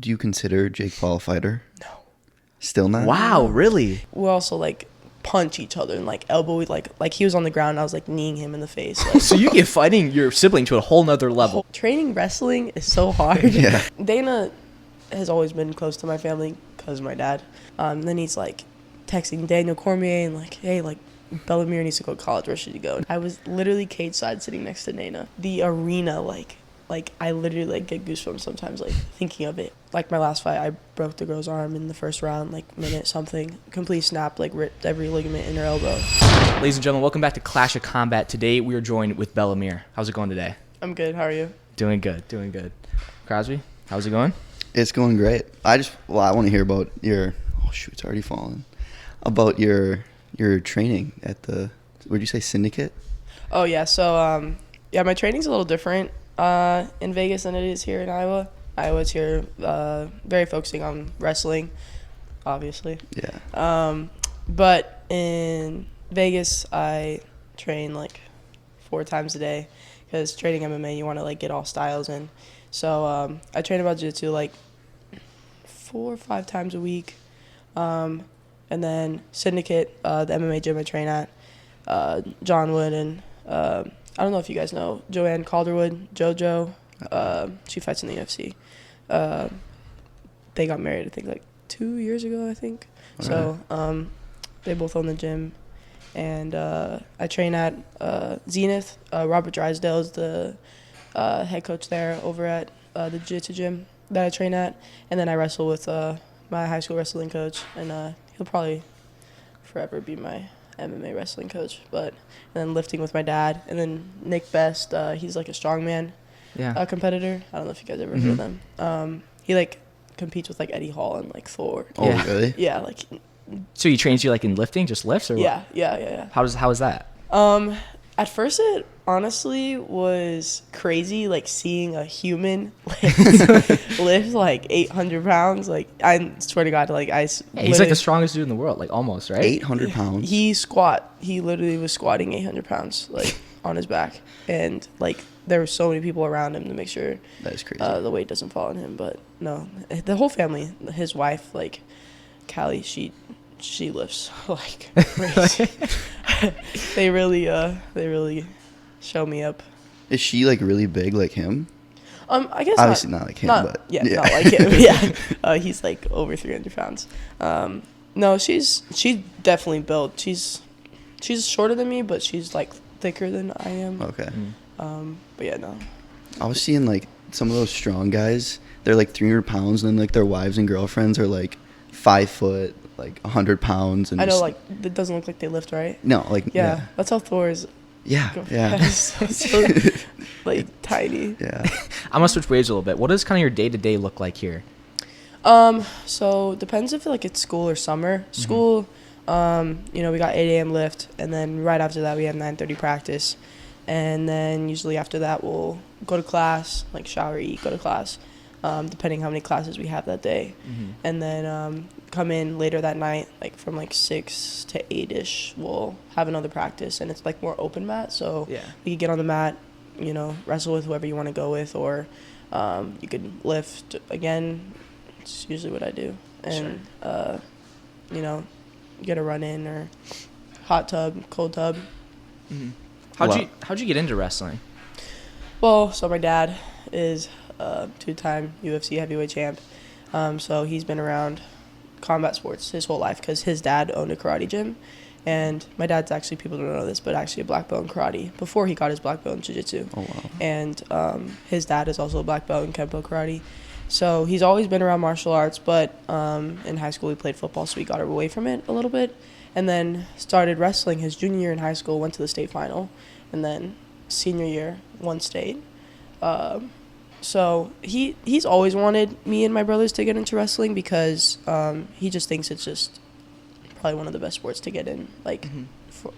Do you consider Jake Paul a fighter? No. Still not? Wow, really? We also like punch each other and like elbow. Like he was on the ground. And I was like kneeing him in the face. Like, So you get fighting your sibling to a whole nother level. training wrestling is so hard. Yeah. Dana has always been close to my family because of my dad. Then he's like texting Daniel Cormier and like, hey, like Bella Mir needs to go to college. Where should he go? I was literally cage side sitting next to Dana. The arena, like I literally like get goosebumps sometimes like thinking of it. Like my last fight, I broke the girl's arm in the first round, like minute something. Complete snap, like ripped every ligament in her elbow. Ladies and gentlemen, welcome back to Clash of Combat. Today we are joined with Bella Mir. How's it going today? I'm good. How are you? Doing good, doing good. Crosby, how's it going? It's going great. I want to hear about your, oh shoot, it's already fallen. About your training at the, would you say syndicate? Oh yeah, so yeah, my training's a little different in Vegas than it is here in Iowa. Iowa's here very focusing on wrestling, obviously. Yeah. But in Vegas, I train like 4 times a day because training MMA, you want to like get all styles in. So I train about jiu-jitsu like 4 or 5 times a week. And then Syndicate, the MMA gym I train at, John Wood and I don't know if you guys know Joanne Calderwood, JoJo. She fights in the UFC. They got married, I think, like 2 years ago, I think. All So they both own the gym. And I train at Zenith. Robert Drysdale is the head coach there over at the jiu-jitsu gym that I train at. And then I wrestle with my high school wrestling coach. And he'll probably forever be my MMA wrestling coach. And then lifting with my dad. And then Nick Best, he's like a strongman competitor. I don't know if you guys ever heard of them. He like competes with like Eddie Hall and like Thor. Oh, Yeah. really? Yeah, like So he trains you like in lifting, just lifts, or what? yeah. How is that? At first it honestly was crazy, like seeing a human lift like 800 pounds. Like I swear to God, like Yeah, he's like the strongest dude in the world, like almost, right? 800 pounds. He literally was squatting 800 pounds like on his back, and like there were so many people around him to make sure That is crazy. the weight doesn't fall on him. But no, the whole family, his wife, like Callie, she lifts like crazy. They really show me up. Is she like really big like him? I guess Obviously not like him, but yeah, not like him. Yeah, he's like over 300 pounds. No, she's definitely built. She's shorter than me, but she's like thicker than I am. Okay. But yeah, no. I was seeing like some of those strong guys. They're like 300 pounds, and then like their wives and girlfriends are like 5 foot, like 100 pounds. And I know, just, like it doesn't look like they lift, right? no, like Yeah, that's how Thor is. yeah, yeah. so, like tiny. Yeah. I'm gonna switch waves a little bit. What does kind of your day-to-day look like here? So depends if like it's school or summer. School, we got 8 a.m. lift, and then right after that we have 9:30 practice, and then usually after that we'll go to class, like shower, eat, go to class, depending how many classes we have that day, and then come in later that night, like from like 6 to 8ish. We'll have another practice, and it's like more open mat, so we could get on the mat, wrestle with whoever you want to go with, or you could lift again. It's usually what I do. And, get a run in or hot tub, cold tub. How'd you get into wrestling? Well, so my dad is a 2-time UFC heavyweight champ. So he's been around combat sports his whole life because his dad owned a karate gym. And my dad's actually, people don't know this, but actually a black belt in karate before he got his black belt in jiu-jitsu. Oh, wow. And his dad is also a black belt in Kempo karate. So he's always been around martial arts, but in high school we played football, so we got away from it a little bit. And then started wrestling his junior year in high school, went to the state final, and then senior year, won state. So he's always wanted me and my brothers to get into wrestling because he just thinks it's just probably one of the best sports to get in, like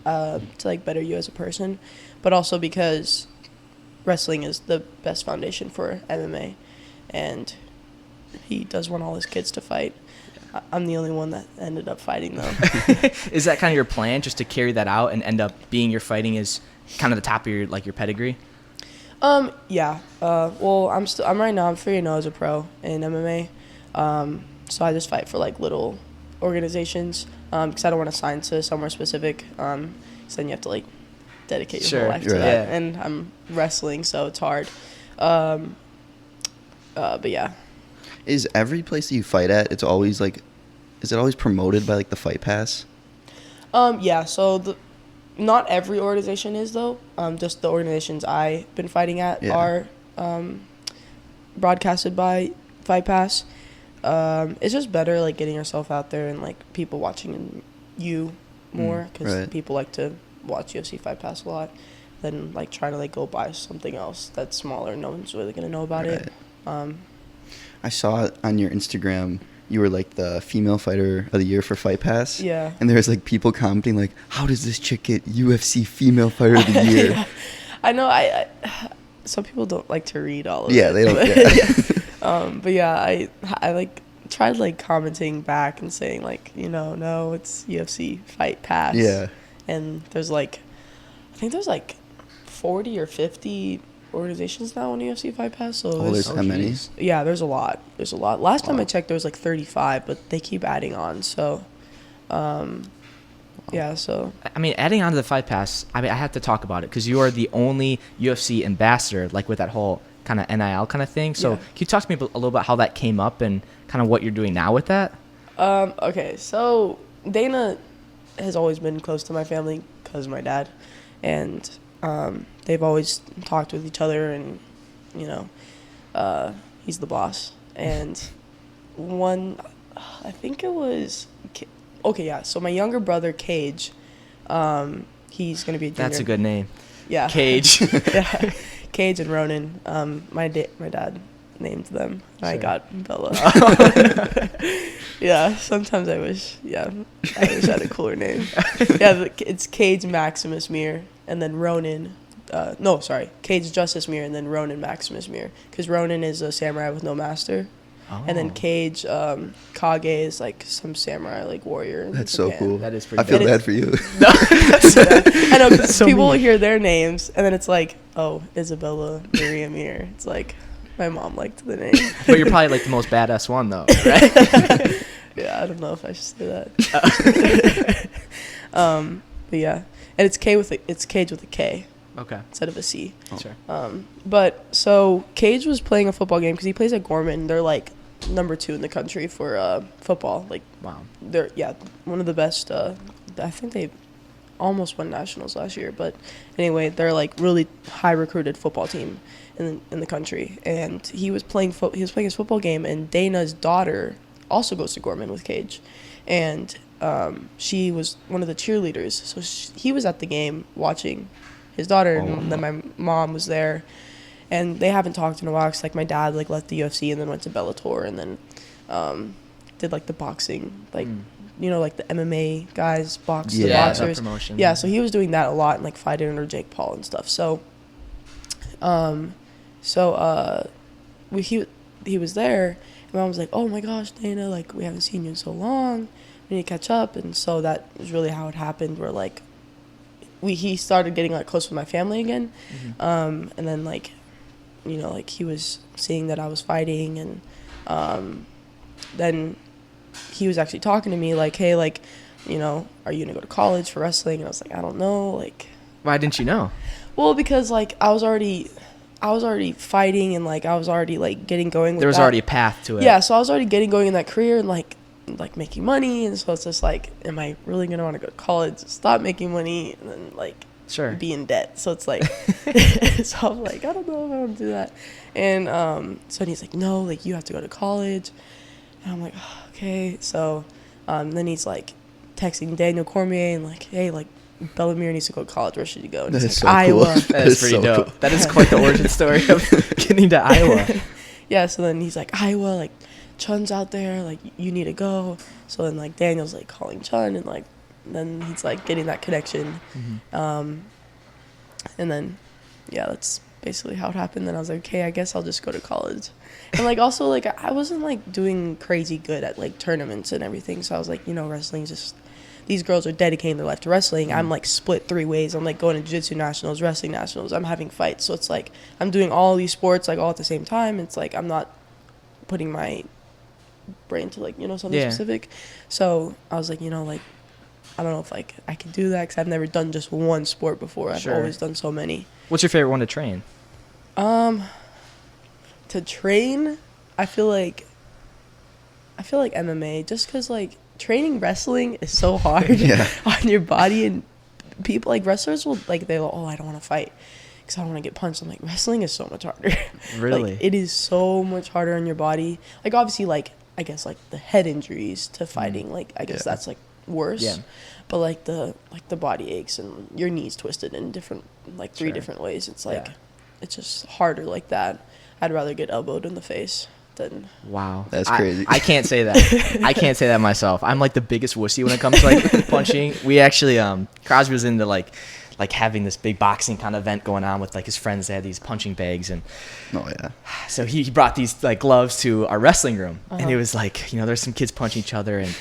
to like better you as a person, but also because wrestling is the best foundation for MMA. And he does want all his kids to fight. I'm the only one that ended up fighting, though. Is that kind of your plan, just to carry that out and end up being your fighting is kind of the top of your pedigree? Yeah. Well, I'm right now. I'm 3-0 as a pro in MMA. So I just fight for like little organizations because I don't want to sign to somewhere specific. So then you have to like dedicate your whole life to that. And I'm wrestling, so it's hard. But yeah. Is every place that you fight at, it's always like, is it always promoted by like the Fight Pass? Yeah, so not every organization is though. Just the organizations I've been fighting at are broadcasted by Fight Pass. It's just better like getting yourself out there and like people watching you more because people like to watch UFC Fight Pass a lot than like trying to like go buy something else that's smaller. No one's really gonna know about it. I saw on your Instagram you were like the female fighter of the year for Fight Pass. Yeah. And there's like people commenting like, how does this chick get UFC female fighter of the year? Yeah. I know. I some people don't like to read all of it. Yeah, they don't. But yeah, I like tried like commenting back and saying like, no, it's UFC Fight Pass. Yeah. And there's like, I think there's like 40 or 50 organizations now on UFC Fight Pass. So there's how many? Yeah, there's a lot. Last time I checked, there was like 35, but they keep adding on. So, yeah. So I mean, adding on to the Fight Pass, I mean, I have to talk about it because you are the only UFC ambassador, like with that whole kind of NIL kind of thing. So can you talk to me a little about how that came up and kind of what you're doing now with that? Okay, so Dana has always been close to my family because of my dad, and they've always talked with each other, and he's the boss. And I think it was so my younger brother Cage, he's gonna be a junior. That's a good name. Yeah. Cage. Yeah. Cage and Ronan. My dad named them. Sure. I got Bella. Yeah, sometimes I wish I had a cooler name. Yeah, it's Cage Maximus Mir, and then Ronan. Cage Justice Mir, and then Ronan Maximus Mir. Because Ronan is a samurai with no master. Oh. And then Cage Kage is like some samurai like warrior. That's so cool. That is pretty. I feel bad for you. No, I know, because so people will hear their names, and then it's like, oh, Isabella Miriam Mir. It's like, my mom liked the name. But you're probably like the most badass one, though, right? Yeah, I don't know if I should say that. But yeah, and it's Cage with a K. Okay. Instead of a C. Oh. Sure. But so Cage was playing a football game because he plays at Gorman. They're like number 2 in the country for football. Like, wow. They're one of the best. I think they almost won nationals last year. But anyway, they're like really high recruited football team in the country. And he was playing his football game, and Dana's daughter also goes to Gorman with Cage, and she was one of the cheerleaders. So he was at the game watching his daughter, and then my mom was there, and they haven't talked in a while. Cause like my dad like left the UFC and then went to Bellator, and then did like the boxing, like like the MMA guys box the boxers. Promotion. Yeah, so he was doing that a lot and like fighting under Jake Paul and stuff. So, he was there, and mom was like, "Oh my gosh, Dana, like we haven't seen you in so long. We need to catch up." And so that was really how it happened. Where like he started getting like close with my family again, and then like like he was seeing that I was fighting, and then he was actually talking to me like, "Hey, like, are you gonna go to college for wrestling?" And I was like, "I don't know." Like, why didn't you know? Well, because like I was already fighting, and like I was already like getting going with there was that. already a path to it. Yeah, so I was already getting going in that career, and like making money, and so it's just like, am I really gonna want to go to college, stop making money, and then like be in debt? So it's like so I'm like, I don't know if I want to do that. And so he's like, no, like you have to go to college. And I'm like, oh, okay. So then he's like texting Daniel Cormier and like, hey, like Bellamere needs to go to college. Where should you go? And that he's is like, so Iowa. Cool. That is pretty dope. Cool. That is quite the origin story of getting to Iowa. Yeah, so then he's like, Iowa, like Chun's out there, like you need to go. So then like Daniel's like calling Chun, and like then he's like getting that connection. And then that's basically how it happened. Then I was like, okay, I guess I'll just go to college. And like also like I wasn't like doing crazy good at like tournaments and everything, so I was like, wrestling's just, these girls are dedicating their life to wrestling. I'm like split 3 ways. I'm like going to jiu-jitsu nationals, wrestling nationals. I'm having fights, so it's like I'm doing all these sports like all at the same time. It's like I'm not putting my brain to like, you know, something Yeah. specific. So I was like, you know, like, I don't know if like I can do that because I've never done just one sport before. I've Sure. always done so many. What's your favorite one to train? To train, I feel like MMA, just because like training wrestling is so hard Yeah. on your body, and people like wrestlers will like they'll I don't want to fight because I don't want to get punched. I'm like, wrestling is so much harder. Really? Like, it is so much harder on your body. Like obviously like I guess like the head injuries to fighting, like I guess Yeah. that's like worse. Yeah. But like the body aches and your knees twisted in different like 3 Sure. different ways. It's like Yeah. it's just harder like that. I'd rather get elbowed in the face than Wow. That's crazy. I can't say that. I can't say that myself. I'm like the biggest wussy when it comes to like punching. We actually, Crosby was into like having this big boxing kind of event going on with like his friends. They had these punching bags, and Oh yeah. so he brought these like gloves to our wrestling room, and Uh-huh. it was like, you know, there's some kids punching each other, and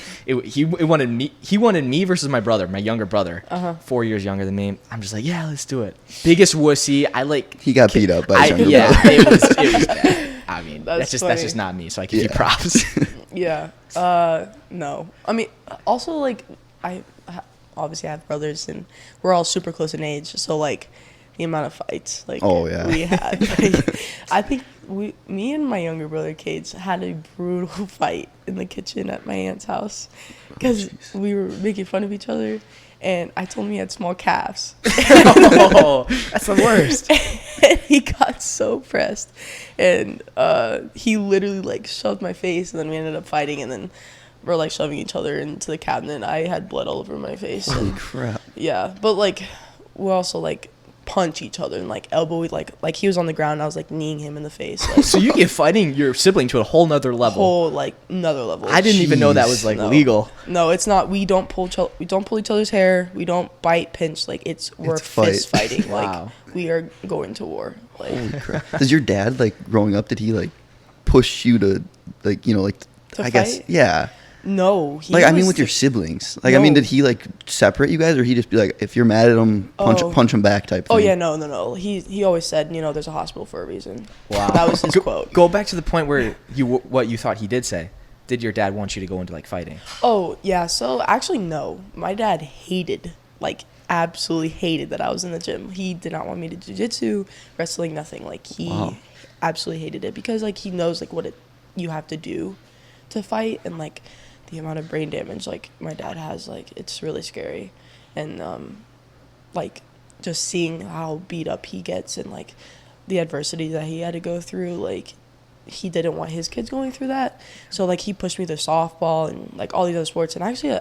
he wanted me versus my brother, my younger brother, 4 years younger than me. I'm just like, yeah, let's do it. Biggest wussy. I like. He got beat up by his younger yeah, brother. it was bad. I mean, That's that's just funny. not me. So I give you Yeah. props. yeah. No. I mean, also like obviously I have brothers and we're all super close in age. So like the amount of fights like Oh, yeah. we had, like, I think me and my younger brother Cades had a brutal fight in the kitchen at my aunt's house because we were making fun of each other. And I told him he had small calves. Oh, that's the worst. And he got so pressed. And he literally like shoved my face, and then we ended up fighting, and then we're like shoving each other into the cabinet. I had blood all over my face. Holy And, crap. yeah, but like we also like punch each other and like elbow, like he was on the ground and I was like kneeing him in the face. Like, So you get fighting your sibling to a whole nother level. whole like another level. I didn't even know that was like No. legal. No, it's not. We don't pull each other's hair. We don't bite, pinch. Like we're It's fight. fist fighting. Wow. Like we are going to war. Like Holy crap. Does your dad, like, growing up, did he, like, push you to, like, you know, like, To I guess, fight? yeah. no, Like, I mean, was with your the- siblings. Like, I mean, No. did he, like, separate you guys, or he just be like, if you're mad at him, Oh. punch him back type thing? Oh yeah, no. He always said, you know, there's a hospital for a reason. Wow. That was his quote. Go back to the point where what you thought he did say. Did your dad want you to go into like fighting? Oh yeah, so actually no. My dad hated, like absolutely hated that I was in the gym. He did not want me to do jiu-jitsu, wrestling, nothing. Like he Wow. absolutely hated it because like he knows like what you have to do to fight, and like the amount of brain damage like my dad has, like it's really scary. And like just seeing how beat up he gets and like the adversity that he had to go through, like he didn't want his kids going through that. So like he pushed me to softball and like all these other sports, and actually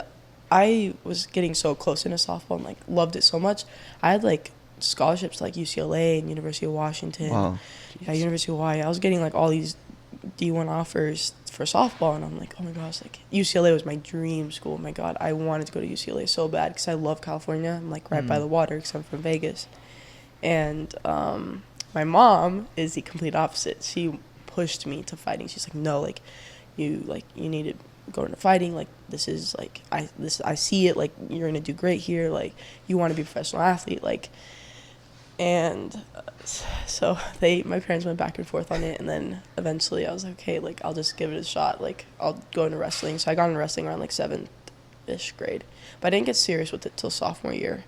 I was getting so close into softball and like loved it so much. I had like scholarships to like UCLA and University of Washington. Wow. Yeah, University of Hawaii. I was getting like all these D1 offers for softball, and I'm like, oh my gosh, like UCLA was my dream school. Oh my God, I wanted to go to UCLA so bad because I love California. I'm like right by the water because I'm from Vegas. And my mom is the complete opposite. She pushed me to fighting. She's like, no, like you need to go into fighting. Like this is like I see it. Like you're gonna do great here. Like you want to be a professional athlete. Like. And so my parents went back and forth on it, and then eventually I was like, okay, like I'll just give it a shot. Like I'll go into wrestling. So I got into wrestling around like 7th-ish grade, but I didn't get serious with it till sophomore year.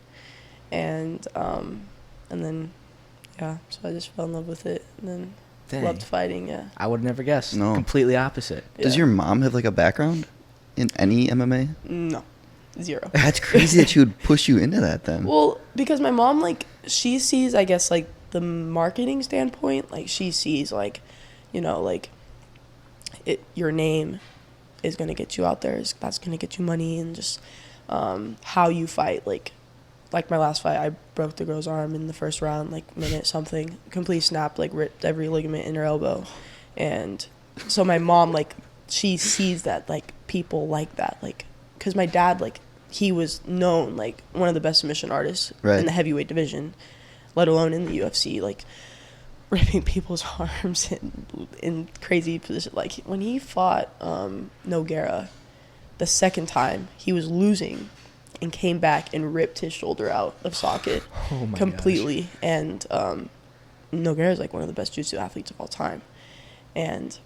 And then yeah, so I just fell in love with it, and then Dang. loved fighting. Yeah. I would have never guessed. No. Completely opposite. Does Yeah. your mom have, like, a background in any MMA? No, 0. That's crazy that she would push you into that then. Well, because my mom, like, she sees, I guess, like, the marketing standpoint. Like, she sees, like, you know, like, your name is going to get you out there. That's going to get you money, and just how you fight. Like my last fight, I broke the girl's arm in the first round, like, minute something. Complete snap, like, ripped every ligament in her elbow. And so my mom, like, she sees that, like, people like that. Like, because my dad, like, he was known like one of the best submission artists Right. in the heavyweight division, let alone in the UFC, like ripping people's arms in crazy positions. Like when he fought Nogueira, the second time he was losing and came back and ripped his shoulder out of socket Oh my completely. Gosh. And Nogueira is like one of the best jiu-jitsu athletes of all time. And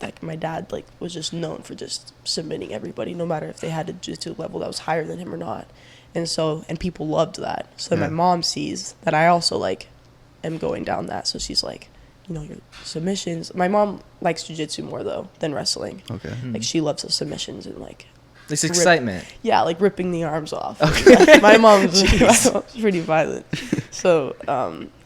like my dad like was just known for just submitting everybody, no matter if they had a jiu-jitsu level that was higher than him or not. And people loved that. So my mom sees that I also like am going down that. So she's like, you know, your submissions. My mom likes jiu-jitsu more though than wrestling. Okay. Like she loves the submissions and like This excitement. Yeah, like ripping the arms off. Okay. Yeah, my mom's pretty violent. So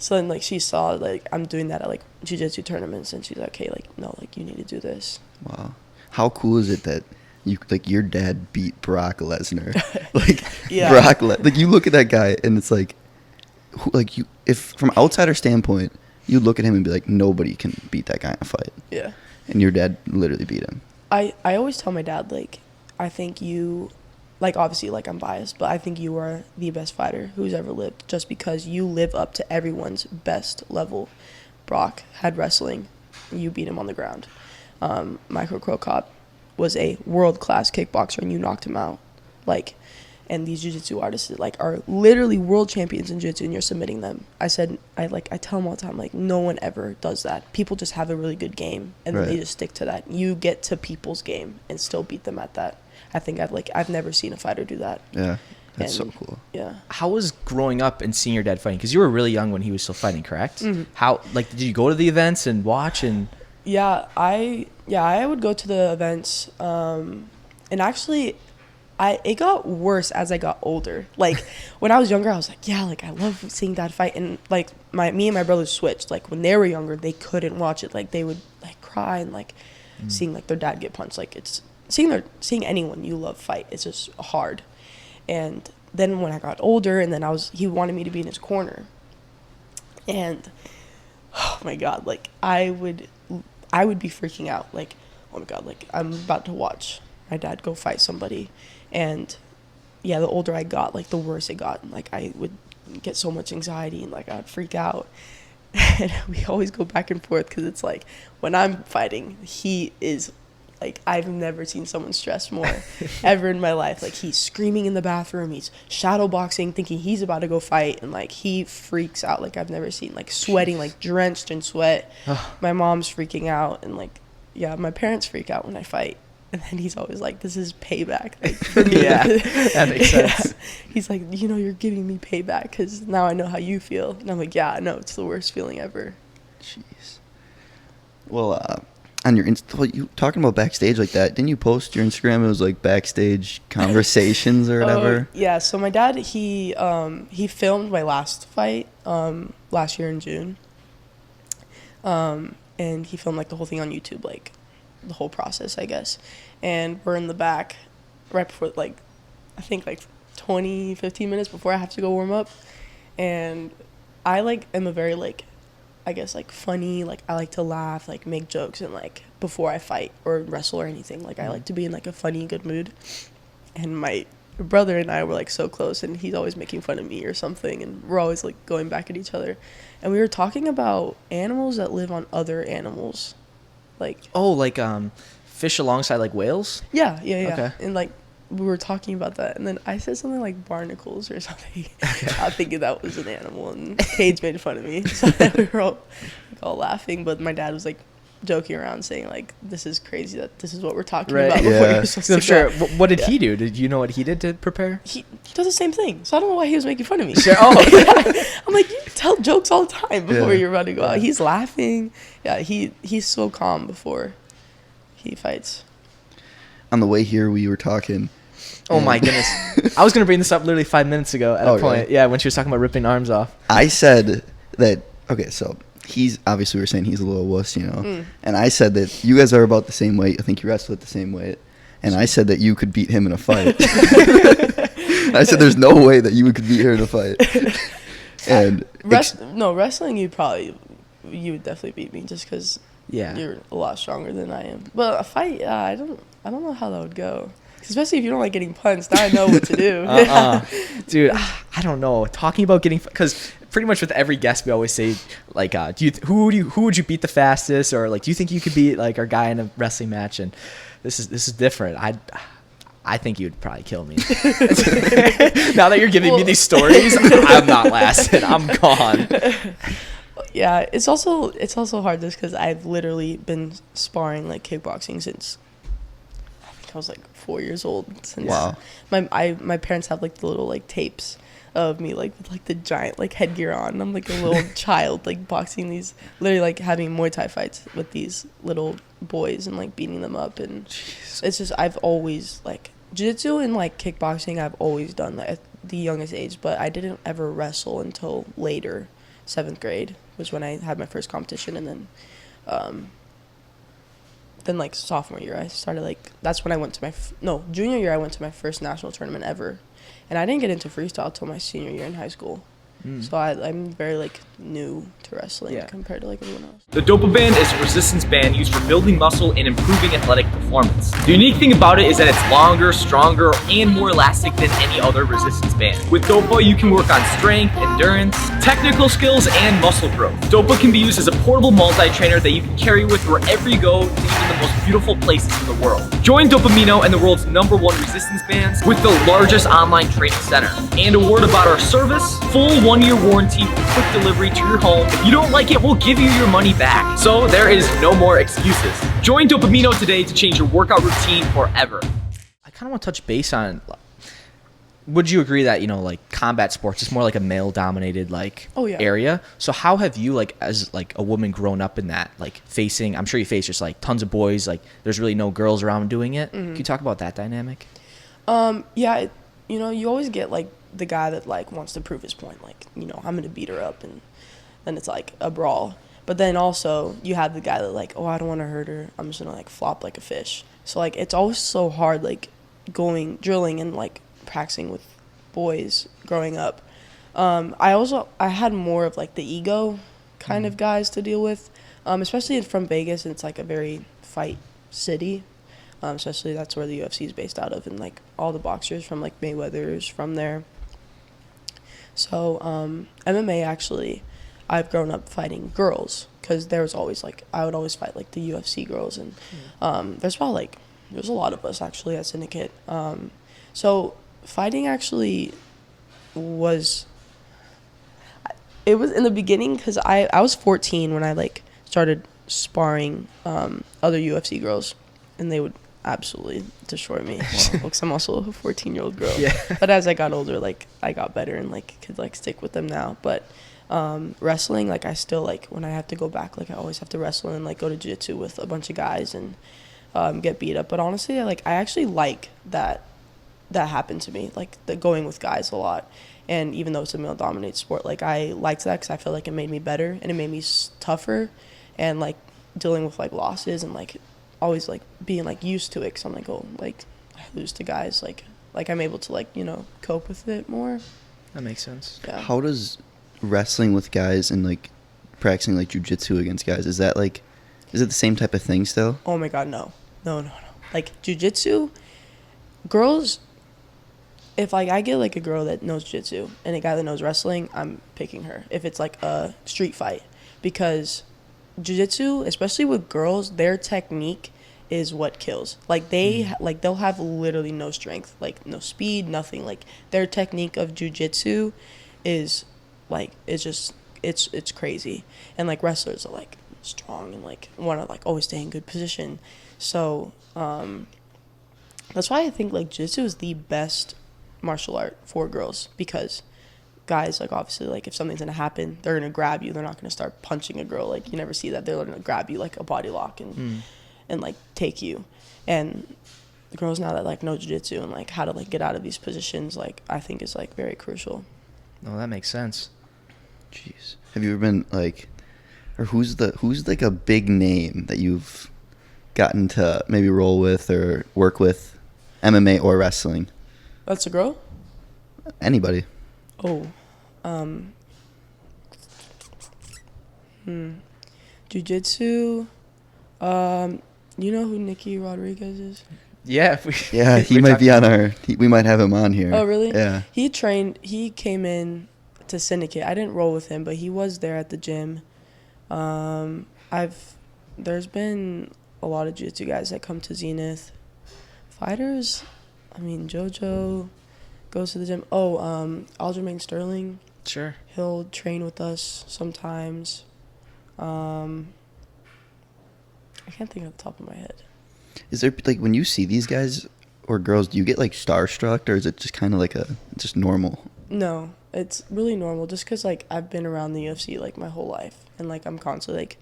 then like she saw like I'm doing that at like jiu-jitsu tournaments, and she's like, okay, like no, like you need to do this. Wow. How cool is it that you like your dad beat Brock Lesnar? Like like you look at that guy and it's like like you, if from outsider standpoint, you look at him and be like, nobody can beat that guy in a fight. Yeah. And your dad literally beat him. I always tell my dad, like, I think you, like, obviously, like, I'm biased, but I think you are the best fighter who's ever lived, just because you live up to everyone's best level. Brock had wrestling. You beat him on the ground. Michael Crow Cop was a world-class kickboxer, and you knocked him out. Like, and these jiu-jitsu artists, like, are literally world champions in jiu-jitsu, and you're submitting them. I tell them all the time, like, no one ever does that. People just have a really good game, and then they just stick to that. You get to people's game and still beat them at that. I think I've never seen a fighter do that. Yeah, that's so cool. Yeah. How was growing up and seeing your dad fighting? Because you were really young when he was still fighting, correct? Mm-hmm. How, like, did you go to the events and watch and? Yeah, I would go to the events, and actually, it got worse as I got older. Like, when I was younger, I was like, yeah, like, I love seeing dad fight. And, like, me and my brothers switched. Like, when they were younger, they couldn't watch it. Like, they would, like, cry and, like, seeing, like, their dad get punched. Like, it's, seeing anyone you love fight, it's just hard. And then when I got older, and then he wanted me to be in his corner. And, oh, my God, like, I would be freaking out. Like, oh, my God, like, I'm about to watch my dad go fight somebody. And yeah, the older I got, like, the worse it got. Like, I would get so much anxiety, and like, I'd freak out. And we always go back and forth, because it's like, when I'm fighting, he is like, I've never seen someone stress more ever in my life. Like, he's screaming in the bathroom, he's shadow boxing, thinking he's about to go fight, and like, he freaks out like I've never seen, like, sweating, like, drenched in sweat. My mom's freaking out, and like, yeah, my parents freak out when I fight. And then he's always like, this is payback. Like, for me. Yeah, that makes sense. He's like, you know, you're giving me payback because now I know how you feel. And I'm like, yeah, I know. It's the worst feeling ever. Jeez. Well, on your you talking about Backstage like that, didn't you post your Instagram? It was like Backstage Conversations or whatever. Yeah, so my dad, he filmed my last fight last year in June. And he filmed, like, the whole thing on YouTube, like, the whole process, I guess. And we're in the back right before, like, I think like 15 minutes before I have to go warm up. And I, like, am a very, like, I guess, like, funny, like, I like to laugh, like, make jokes, and like, before I fight or wrestle or anything, like, I like to be in, like, a funny, good mood. And my brother and I were, like, so close, and he's always making fun of me or something, and we're always, like, going back at each other. And we were talking about animals that live on other animals. Like, fish alongside, like, whales? Yeah. Okay. And like, we were talking about that, and then I said something like barnacles or something. Okay. I thinking that was an animal, and Cayden made fun of me. So we were all laughing, but my dad was like joking around, saying like, this is crazy that this is what we're talking about before you're supposed to I'm sure. go. What did he do? Did you know what he did to prepare? He does the same thing, so I don't know why he was making fun of me. Sure. Oh. I'm like, you tell jokes all the time before you're about to go out. He's laughing. Yeah, he's so calm before he fights. On the way here, we were talking. Oh my goodness! I was gonna bring this up literally 5 minutes ago at a point. Really? Yeah, when she was talking about ripping arms off. I said that. Okay, so he's obviously, we're saying he's a little wuss, you know. And I said that you guys are about the same weight. I think you wrestle at the same weight. And I said that you could beat him in a fight. I said there's no way that you could beat her in a fight. And wrestling, you would definitely beat me, just because you're a lot stronger than I am. But a fight, I don't know how that would go. Especially if you don't like getting punched. Now I know what to do. Dude, I don't know. Talking about getting, because pretty much with every guest we always say, like, who would you beat the fastest, or like, do you think you could beat like our guy in a wrestling match? And this is different. I think you'd probably kill me. Now that you're giving me these stories, I'm not lasting. I'm gone. yeah, it's also hard just because I've literally been sparring like kickboxing since I think I was like 4 years old. Since Wow. my parents have like the little like tapes of me like with like the giant like headgear on. And I'm like a little child like boxing these, literally like having Muay Thai fights with these little boys and like beating them up. And it's just I've always like jiu-jitsu and like kickboxing I've always done like, at the youngest age, but I didn't ever wrestle until later. 7th grade was when I had my first competition, and then like sophomore year I started like that's when I went to my junior year I went to my first national tournament ever, and I didn't get into freestyle till my senior year in high school. So I'm very like new to wrestling compared to like everyone else. The Dopa band is a resistance band used for building muscle and improving athletic performance. The unique thing about it is that it's longer, stronger, and more elastic than any other resistance band. With Dopa, you can work on strength, endurance, technical skills, and muscle growth. Dopa can be used as a portable multi-trainer that you can carry with wherever you go, to even the most beautiful places in the world. Join DopamineO and the world's #1 resistance bands with the largest online training center. And a word about our service: full 1-year warranty with quick delivery to your home. If you don't like it, we'll give you your money back. So there is no more excuses. Join DopamineO today to change your workout routine forever. I kind of want to touch base on. Would you agree that, you know, like combat sports is more like a male-dominated like area? So how have you, like, as like a woman grown up in that, like facing? I'm sure you face just like tons of boys. Like, there's really no girls around doing it. Can you talk about that dynamic? Yeah, you know, you always get like the guy that like wants to prove his point, like, you know, I'm gonna beat her up, and then it's like a brawl. But then also you have the guy that like, oh, I don't want to hurt her, I'm just gonna like flop like a fish. So like it's always so hard like drilling and like practicing with boys growing up. I had more of like the ego kind of guys to deal with, especially from Vegas, and it's like a very fight city. Especially that's where the UFC is based out of, and like all the boxers from like Mayweather's from there. So MMA, actually, I've grown up fighting girls, because there was always like I would always fight like the UFC girls, and there's a lot of us actually at Syndicate. So fighting actually was in the beginning, because I was 14 when I like started sparring other UFC girls, and they would absolutely destroy me. Because I'm also a 14-year-old girl. Yeah. But as I got older, like I got better and like could like stick with them now. But wrestling, like I still like when I have to go back, like I always have to wrestle and like go to jiu-jitsu with a bunch of guys and get beat up. But honestly, I actually like that happened to me, like the going with guys a lot. And even though it's a male-dominated sport, like I liked that because I feel like it made me better and it made me tougher, and like dealing with like losses and like always like being like used to it, because I'm like, oh, like I lose to guys, like I'm able to like, you know, cope with it more. That makes sense. Yeah. How does wrestling with guys and like practicing like jiu-jitsu against guys, is it the same type of thing still? Oh my god, no. Like jiu-jitsu girls, if like I get like a girl that knows jiu-jitsu and a guy that knows wrestling, I'm picking her if it's like a street fight, because jiu-jitsu, especially with girls, their technique is what kills. Like they'll have literally no strength, like no speed, nothing. Like their technique of jiu-jitsu is like it's crazy. And like wrestlers are like strong and like want to like always stay in good position. So that's why I think like jiu-jitsu is the best martial art for girls, because guys, like obviously like if something's gonna happen, they're gonna grab you, they're not gonna start punching a girl. Like you never see that. They're gonna grab you like a body lock and like take you. And the girls now that like know jiu-jitsu and like how to like get out of these positions, like I think is like very crucial. No, that makes sense. Jeez, have you ever been like, or who's like a big name that you've gotten to maybe roll with or work with, MMA or wrestling? That's a girl? Anybody. Oh, jiu-jitsu. You know who Nicky Rodriguez is? Yeah. Yeah, he might be on we might have him on here. Oh, really? Yeah. He came in to Syndicate. I didn't roll with him, but he was there at the gym. There's been a lot of jiu-jitsu guys that come to Zenith. Fighters, I mean, JoJo goes to the gym. Oh, Aljamain Sterling. Sure. He'll train with us sometimes. I can't think off the top of my head. Is there, like, when you see these guys or girls, do you get, like, starstruck, or is it just kind of like just normal? No, it's really normal just because, like, I've been around the UFC, like, my whole life. And, like, I'm constantly, like,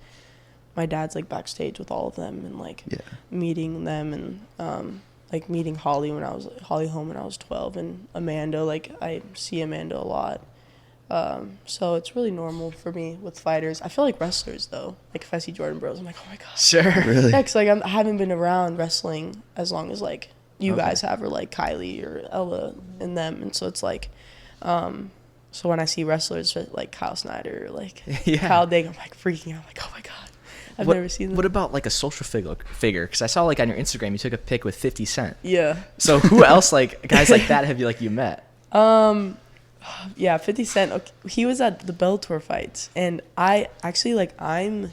my dad's, like, backstage with all of them and, like, meeting them and, like, meeting Holly Holm when I was 12 and Amanda. Like, I see Amanda a lot. So it's really normal for me with fighters. I feel like wrestlers, though. Like, if I see Jordan Bros, I'm like, oh, my God. Sure. Really? Yeah, 'cause, like, I haven't been around wrestling as long as, like, you guys have, or, like, Kylie or Ella and them. And so it's, like, so when I see wrestlers like Kyle Snyder or, like, Kyle Dake, I'm, like, freaking out. I'm like, oh, my God. I've never seen them. What about, like, a social figure? Because I saw, like, on your Instagram, you took a pic with 50 Cent. Yeah. So who else, like, guys like that have you met? Yeah, 50 Cent. Okay, he was at the Bellator fights, and I actually, like, I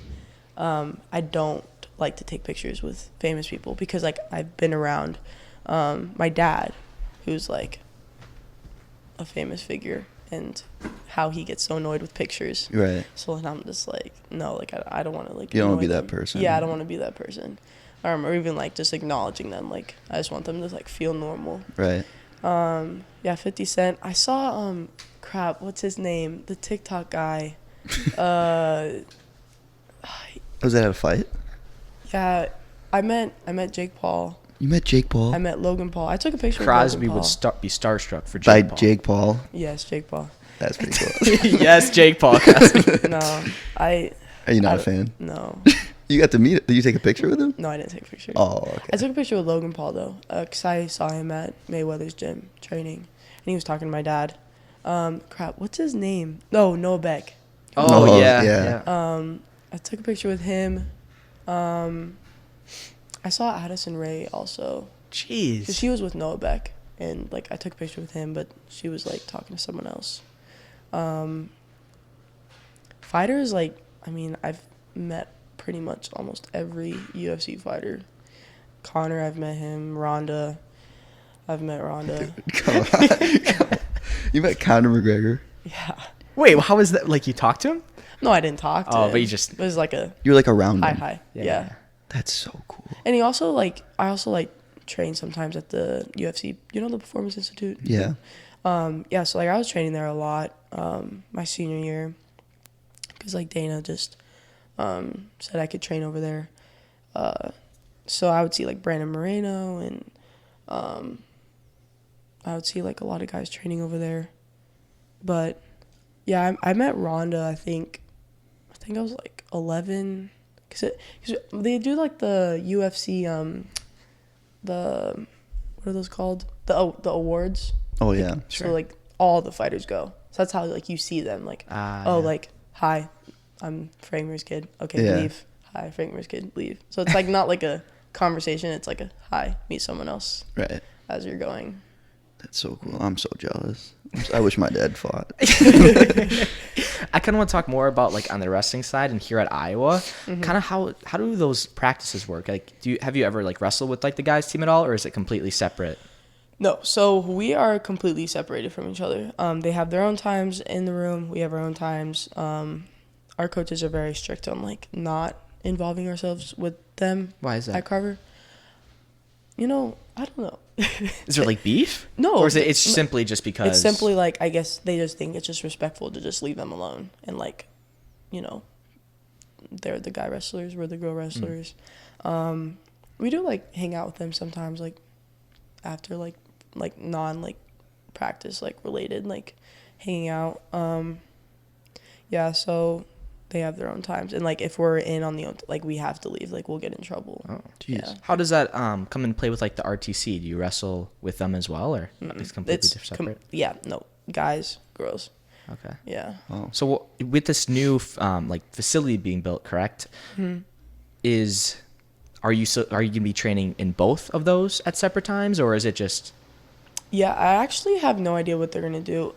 don't like to take pictures with famous people because, like, I've been around my dad, who's, like, a famous figure, and how he gets so annoyed with pictures. Right. So then I'm just like, no, like, I don't want to, like, You don't want to be annoy that them. person. Yeah, I don't want to be that person. Or even, like, just acknowledging them. Like, I just want them to, like, feel normal. Right. Yeah, 50 Cent. I saw, what's his name? The TikTok guy. Was that at a fight? Yeah, I met Jake Paul. You met Jake Paul? I met Logan Paul. I took a picture Crosby with Logan Paul. would be starstruck for By Jake Paul. Jake Paul? Yes, Jake Paul. That's pretty cool. Yes, Jake Paul. Crosby. No, Are you not a fan? No. You got to meet it. Did you take a picture with him? No, I didn't take a picture. Oh, okay. I took a picture with Logan Paul, though, because I saw him at Mayweather's gym training, and he was talking to my dad. What's his name? No, Noah Beck. Oh, Oh, yeah. yeah. I took a picture with him. I saw Addison Rae also. Jeez. Because she was with Noah Beck, and, like, I took a picture with him, but she was, like, talking to someone else. Fighters, like, I mean, I've met pretty much almost every UFC fighter. Conor, I've met him. Ronda, I've met Ronda. Come on. You met Conor McGregor? Yeah. Wait, how is that? Like, you talked to him? No, I didn't talk to him. But you just... It was like a You were, like, around him? hi. Yeah. Yeah. That's so cool. And he also, like, I also, like, train sometimes at the UFC, you know, the Performance Institute? Yeah. Yeah, so, like, I was training there a lot my senior year because, like, Dana just said I could train over there. So I would see, like, Brandon Moreno, and I would see, like, a lot of guys training over there. But, yeah, I met Ronda, I think I was, like, 11, because they do, like, the UFC, what are those called? The awards. Oh, yeah. So, like, all the fighters go. So that's how, like, you see them. Like, like, hi, I'm Frank Mir's kid. Okay, Yeah. leave. Hi, Frank Mir's kid. Leave. So it's, like, not like a conversation. It's like a hi, meet someone else Right. as you're going. That's so cool. I'm so jealous. I wish my dad fought. I kind of want to talk more about, like, on the wrestling side and here at Iowa, kind of how do those practices work? Like, have you ever, like, wrestled with, like, the guys team at all, or is it completely separate? No, so we are completely separated from each other. They have their own times in the room. We have our own times. Our coaches are very strict on, like, not involving ourselves with them. Why is that? At Carver. You know, I don't know. Is there, like, beef? No. Or is it's simply just because... It's simply, like, I guess they just think it's just respectful to just leave them alone. And, like, you know, they're the guy wrestlers, we're the girl wrestlers. We do, like, hang out with them sometimes, like, after, like non, like, practice, like, related, like, hanging out. Yeah, so they have their own times. And, like, if we're in on the own, like, we have to leave. Like, we'll get in trouble. Oh, jeez. Yeah. How does that come and play with, like, the RTC? Do you wrestle with them as well, or it's completely separate? Yeah, no. Guys, girls. Okay. Yeah. Oh. So with this new like facility being built, correct? Are you going to be training in both of those at separate times, or is it just... Yeah, I actually have no idea what they're going to do.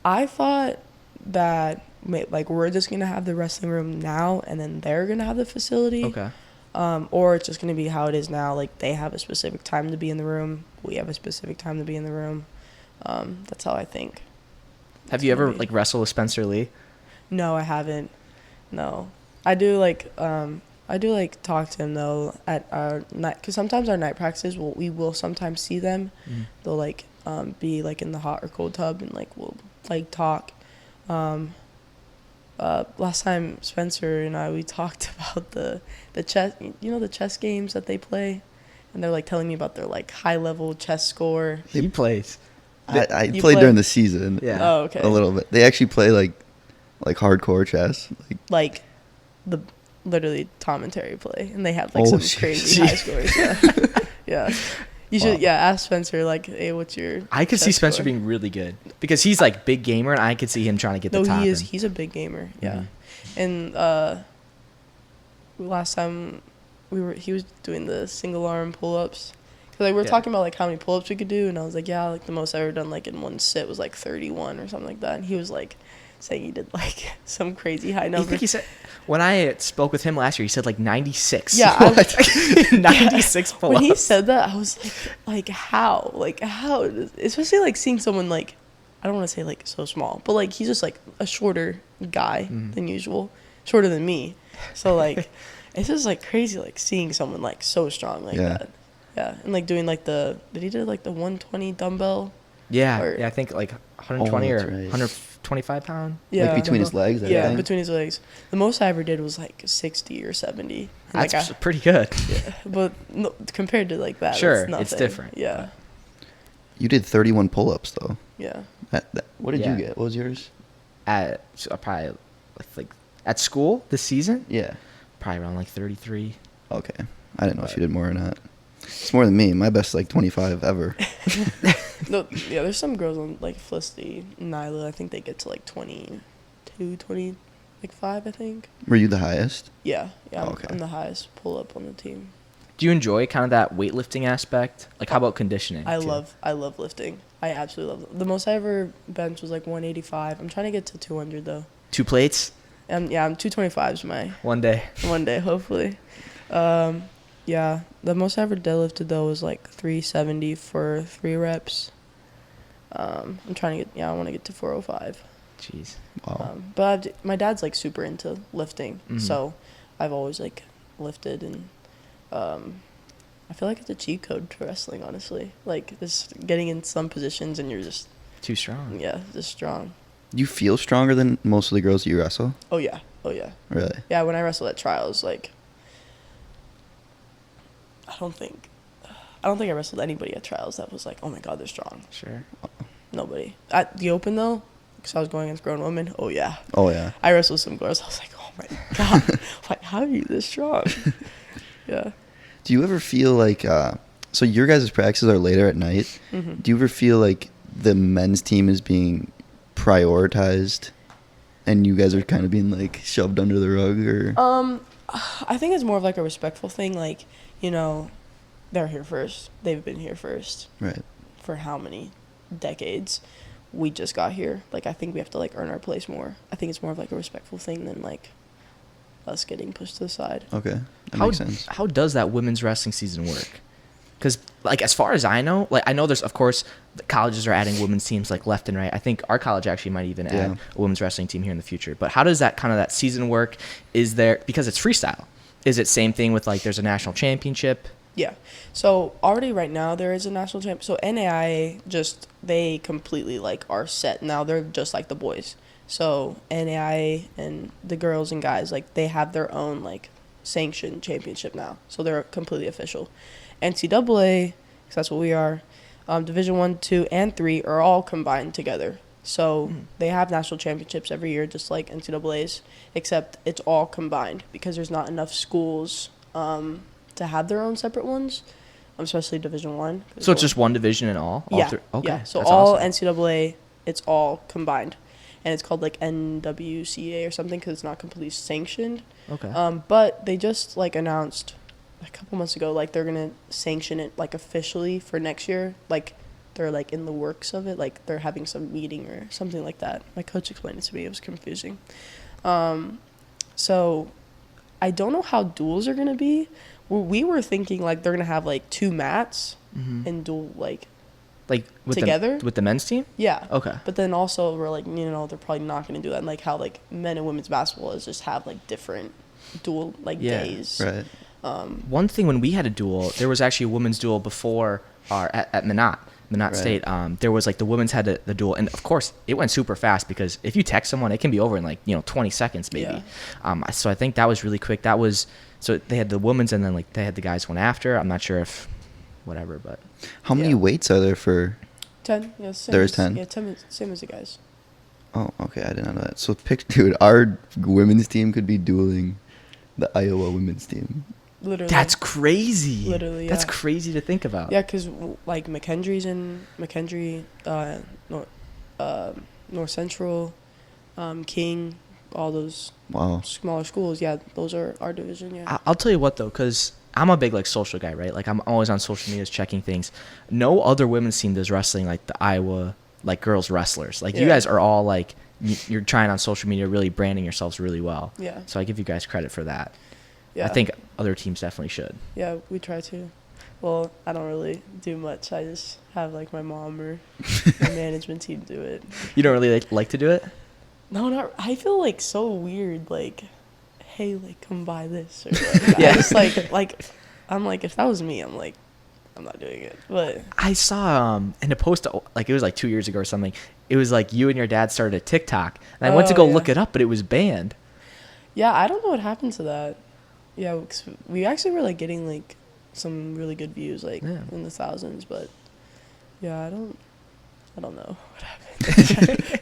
I thought that, like, we're just going to have the wrestling room now, and then they're going to have the facility. Okay. Or it's just going to be how it is now. Like, they have a specific time to be in the room. We have a specific time to be in the room. That's how I think. Have you ever, like, wrestled with Spencer Lee? No, I haven't. No. I do like talk to him though at our night, because sometimes our night practices we will sometimes see them. They'll like be like in the hot or cold tub, and like we'll like talk. Last time Spencer and we talked about the chess, the chess games that they play, and they're like telling me about their like high level chess score. He plays. I You played play? during the season. Yeah. Oh, okay. A little bit. They actually play like hardcore chess. Like the literally Tom and Terry play, and they have like Oh, some shit. crazy high scores. Yeah. You should ask Spencer like, hey, what's your I could see chess Spencer score? being really good because he's like big gamer, and I could see him trying to get the No, top. he is. and- He's a big gamer. Yeah. Mhm. And last time he was doing the single arm pull ups. Cause like we were Yeah. talking about like how many pull ups we could do, and I was like, yeah, like the most I ever done like in one sit was like 31 or something like that. And he was like saying he did like some crazy high I number. think he said when I spoke with him last year, he said like 96. Yeah, 96 pull-ups. When he said that, I was like how, especially like seeing someone like, I don't want to say like so small, but like he's just like a shorter guy than usual, shorter than me. So like, it's just like crazy like seeing someone like so strong like Yeah. that. Yeah, and like doing like did he do like the 120 dumbbell? Yeah, Or- yeah, I think like 120 or that's right. 125 pound. Yeah, Like between his legs, I Yeah, think. between his legs. The most I ever did was like 60 or 70. And, That's like, pretty good. but no, compared to like that, Sure, it's it's nothing. different. Yeah, You did 31 pull-ups though. yeah. What did Yeah. you get? What was yours? At probably like at school this season, Yeah. probably around like 33. Okay. I didn't know if you did more or not. It's more than me. My best is like 25 ever. No, yeah, there's some girls on like Felicity, Nyla. I think they get to like 22, 25, I think. Were you the highest? Yeah, Oh, okay. I'm the highest pull up on the team. Do you enjoy kind of that weightlifting aspect? Like, how about conditioning? I too? love lifting. I absolutely love it. The most I ever benched was like 185. I'm trying to get to 200 though. 2 plates I'm 225 is my one day. one day hopefully. Yeah, the most I ever deadlifted though was like 370 for 3 reps. I'm trying to get I want to get to 405. Jeez. Wow. But my dad's like super into lifting, Mhm. so I've always like lifted, and I feel like it's a cheat code to wrestling, honestly. Like just getting in some positions and you're just Too strong. just strong. You feel stronger than most of the girls you wrestle? Oh yeah. Really? Yeah, when I wrestled at trials, like I don't think I wrestled anybody at trials that was like, oh my god, they're strong. Sure. Nobody at the open though, because I was going against grown women. Oh yeah, Oh, yeah. I wrestled some girls. I was like, oh my god, like how are you this strong? Yeah. Do you ever feel like, so your guys' practices are later at night. Mm-hmm. Do you ever feel like the men's team is being prioritized and you guys are kind of being like shoved under the rug, or? I think it's more of like a respectful thing. Like, they're here first. They've been here first Right. for how many decades? We just got here. Like, I think we have to like earn our place more. I think it's more of like a respectful thing than like us getting pushed to the side. Okay. That How makes sense. how does that women's wrestling season work? Because like as far as I know, like I know there's of course the colleges are adding women's teams like left and right. I think our college actually might even add a women's wrestling team here in the future. But how does that kind of that season work? Is there, because it's freestyle? Is it same thing with like there's a national championship? Yeah. So already right now there is a national champ. So NAIA they completely like are set now. They're just like the boys. So NAIA and the girls and guys, like they have their own like sanctioned championship now. So they're completely official. NCAA, because that's what we are, Division 1, 2, and 3 are all combined together. So they have national championships every year, just like NCAA's, except it's all combined because there's not enough schools to have their own separate ones, especially Division 1. So it's just one division in all? Yeah. Okay. Yeah. So that's all awesome. NCAA, it's all combined. And it's called like NWCA or something because it's not completely sanctioned. Okay. But they just like announced a couple months ago, like they're going to sanction it like officially for next year. Like they're like in the works of it. Like they're having some meeting or something like that. My coach explained it to me. It was confusing. So I don't know how duels are going to be. We were thinking like they're going to have like 2 mats and duel like Like Together? with the men's team? Yeah. Okay. But then also we're like, they're probably not going to do that. And like how like men and women's basketball is just have like different dual like days. Right. One thing when we had a duel, there was actually a women's duel before at Minot Right. State. There was like the women's had the duel, and of course it went super fast because if you text someone, it can be over in like 20 seconds maybe. Yeah. So I think that was really quick. That was so they had the women's and then like they had the guys one after. I'm not sure if whatever, but How many weights are there for? 10. Yeah, same There is as- 10? Yeah, same as the guys. Oh, okay. I didn't know that. So, dude, our women's team could be dueling the Iowa women's team. Literally. that's crazy. Literally, That's yeah. crazy to think about. Yeah, because like McKendree, North Central, King, all those Wow. smaller schools. Yeah, those are our division. Yeah. I'll tell you what though, because I'm a big like social guy, right? Like I'm always on social media checking things. No other women's team does wrestling like the Iowa like girls wrestlers. Like you Yeah. guys are all like you're trying on social media, really branding yourselves really well. Yeah. So I give you guys credit for that. Yeah. I think other teams definitely should. Yeah, we try to. Well, I don't really do much. I just have like my mom or my management team do it. You don't really like to do it? No, not. I feel like so weird. Like, hey, like come buy this. Or like, Yeah. I just like I'm like if that was me, I'm like I'm not doing it. But I saw in a post like it was like 2 years ago or something. It was like you and your dad started a TikTok, and I went to go yeah. look it up, but it was banned. yeah, I don't know what happened to that. Yeah, 'cause we actually were like getting like some really good views, like Yeah. in the thousands. But yeah, I don't know what happened.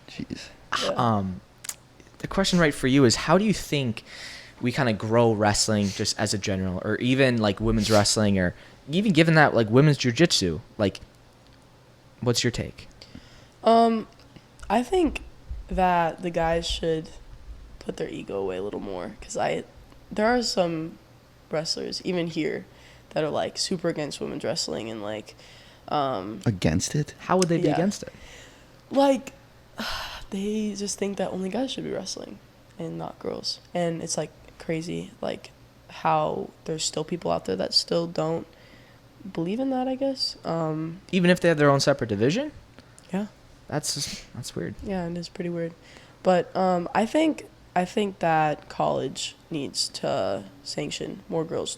Jeez. Yeah. The question right for you is how do you think we kind of grow wrestling just as a general, or even like women's wrestling, or even given that like women's jiu-jitsu, like what's your take? I think that the guys should put their ego away a little more, because there are some wrestlers even here that are like super against women's wrestling and like Against it? How would they be Yeah. against it? like they just think that only guys should be wrestling and not girls, and it's like crazy like how there's still people out there that still don't believe in that, I guess. Even if they have their own separate division? Yeah. That's weird. Yeah, it is pretty weird. But I think that college needs to sanction more girls'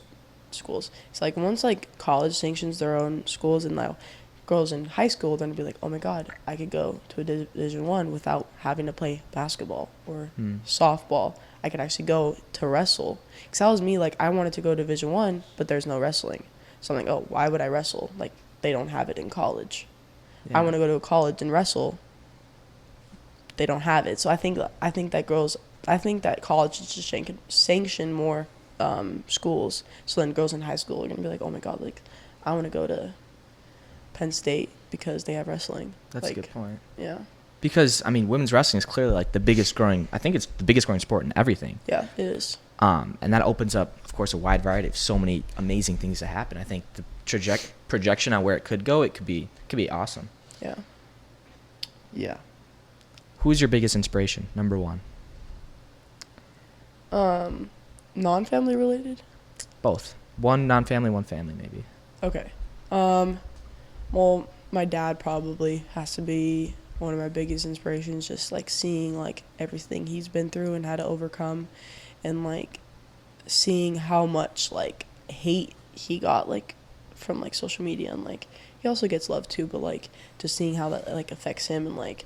schools. It's like once like college sanctions their own schools, and now girls in high school, they're gonna be like, oh my god, I could go to a Division I without having to play basketball or softball. I could actually go to wrestle. Because that was me, like I wanted to go to Division I, but there's no wrestling. So I'm like, oh, why would I wrestle? Like they don't have it in college. Yeah. I want to go to a college and wrestle. They don't have it. So I think that college should just sanction more schools. So then girls in high school are gonna be like, oh my god, like I want to go to Penn State because they have wrestling. That's like, a good point. Yeah. Because I mean, women's wrestling is clearly like the biggest growing. I think it's the biggest growing sport in everything. Yeah, it is. And that opens up, of course, a wide variety of so many amazing things to happen. I think the projection on where it could go, it could be awesome. Yeah. Yeah. Who's your biggest inspiration? Number one. Non-family related? Both. One non-family, one family, maybe. Okay. Well, my dad probably has to be one of my biggest inspirations, just like seeing like everything he's been through and how to overcome, and like seeing how much like hate he got like from like social media, and like he also gets love too, but like just seeing how that like affects him, and like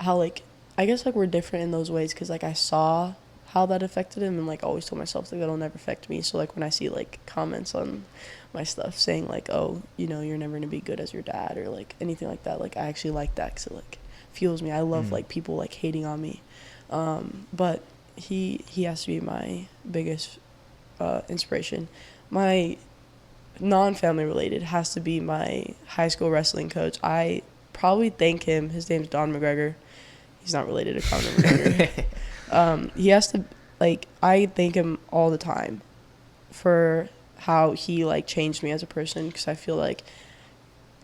how like I guess like we're different in those ways, because like I saw how that affected him, and like always told myself like that'll never affect me. So like when I see like comments on my stuff saying like, oh, you know, you're never gonna be good as your dad, or like anything like that, like I actually like that, because it like fuels me. I love like people like hating on me, but he has to be my biggest inspiration. My non-family related has to be my high school wrestling coach. I probably thank him. His name's Don McGregor. He's not related to Conor McGregor. He has to, like, I thank him all the time for how he like changed me as a person, because I feel like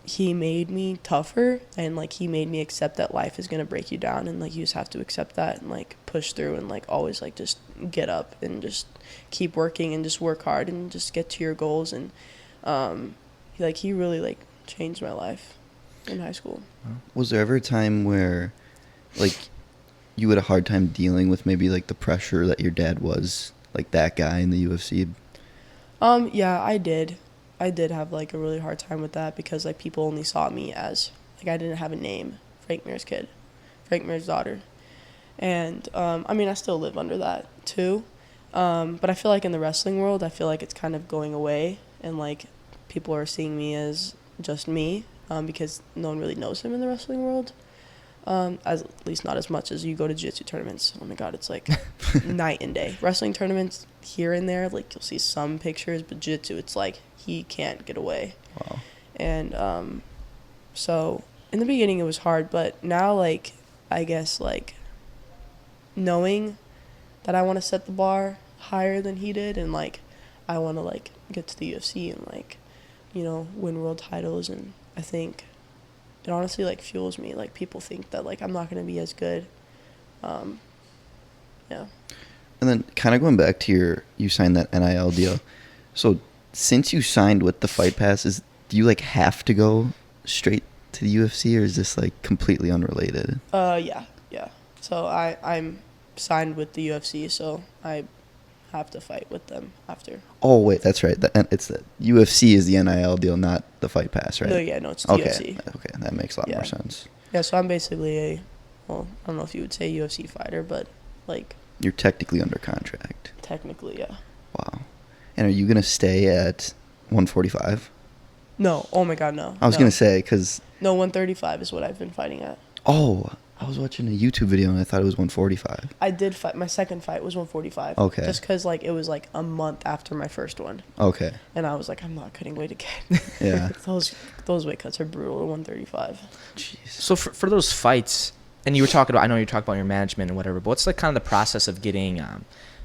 he made me tougher, and like he made me accept that life is gonna break you down, and like you just have to accept that and like push through, and like always like just get up and just keep working and just work hard and just get to your goals. And he really like changed my life in high school. Was there ever a time where, like, you had a hard time dealing with maybe, like, the pressure that your dad was, like, that guy in the UFC? Yeah, I did. I did have, like, a really hard time with that because, like, people only saw me as, like, I didn't have a name. Frank Mir's kid. Frank Mir's daughter. And, I mean, I still live under that, too. But I feel like in the wrestling world, I feel like it's kind of going away. And, like, people are seeing me as just me because no one really knows him in the wrestling world. At least not as much as you go to jiu-jitsu tournaments. Oh, my God, it's, like, night and day. Wrestling tournaments here and there, like, you'll see some pictures. But jiu-jitsu, it's, like, he can't get away. Wow. And so in the beginning, it was hard. But now, like, I guess, like, knowing that I want to set the bar higher than he did and, like, I want to, like, get to the UFC and, like, you know, win world titles. And I think it honestly, like, fuels me. Like, people think that, like, I'm not going to be as good. Yeah. And then kind of going back to you signed that NIL deal. So since you signed with the Fight Pass, do you, like, have to go straight to the UFC, or is this, like, completely unrelated? Yeah. So I'm signed with the UFC, so I have to fight with them after. Oh, wait, that's right. It's the UFC is the NIL deal, not the Fight Pass, right? No, yeah, no, it's the UFC. Okay, that makes a lot more sense. Yeah, so I'm basically I don't know if you would say UFC fighter, but, like... You're technically under contract. Technically, yeah. Wow. And are you going to stay at 145? No. Oh, my God, no. I was going to say, because... No, 135 is what I've been fighting at. Oh, I was watching a YouTube video and I thought it was 145. I did fight. My second fight was 145. Okay. Just because, like, it was, like, a month after my first one. Okay. And I was like, I'm not cutting weight again. Yeah. Those weight cuts are brutal at 135. Jeez. So for those fights, and you were talking about, I know you talked about your management and whatever, but what's, like, kind of the process of getting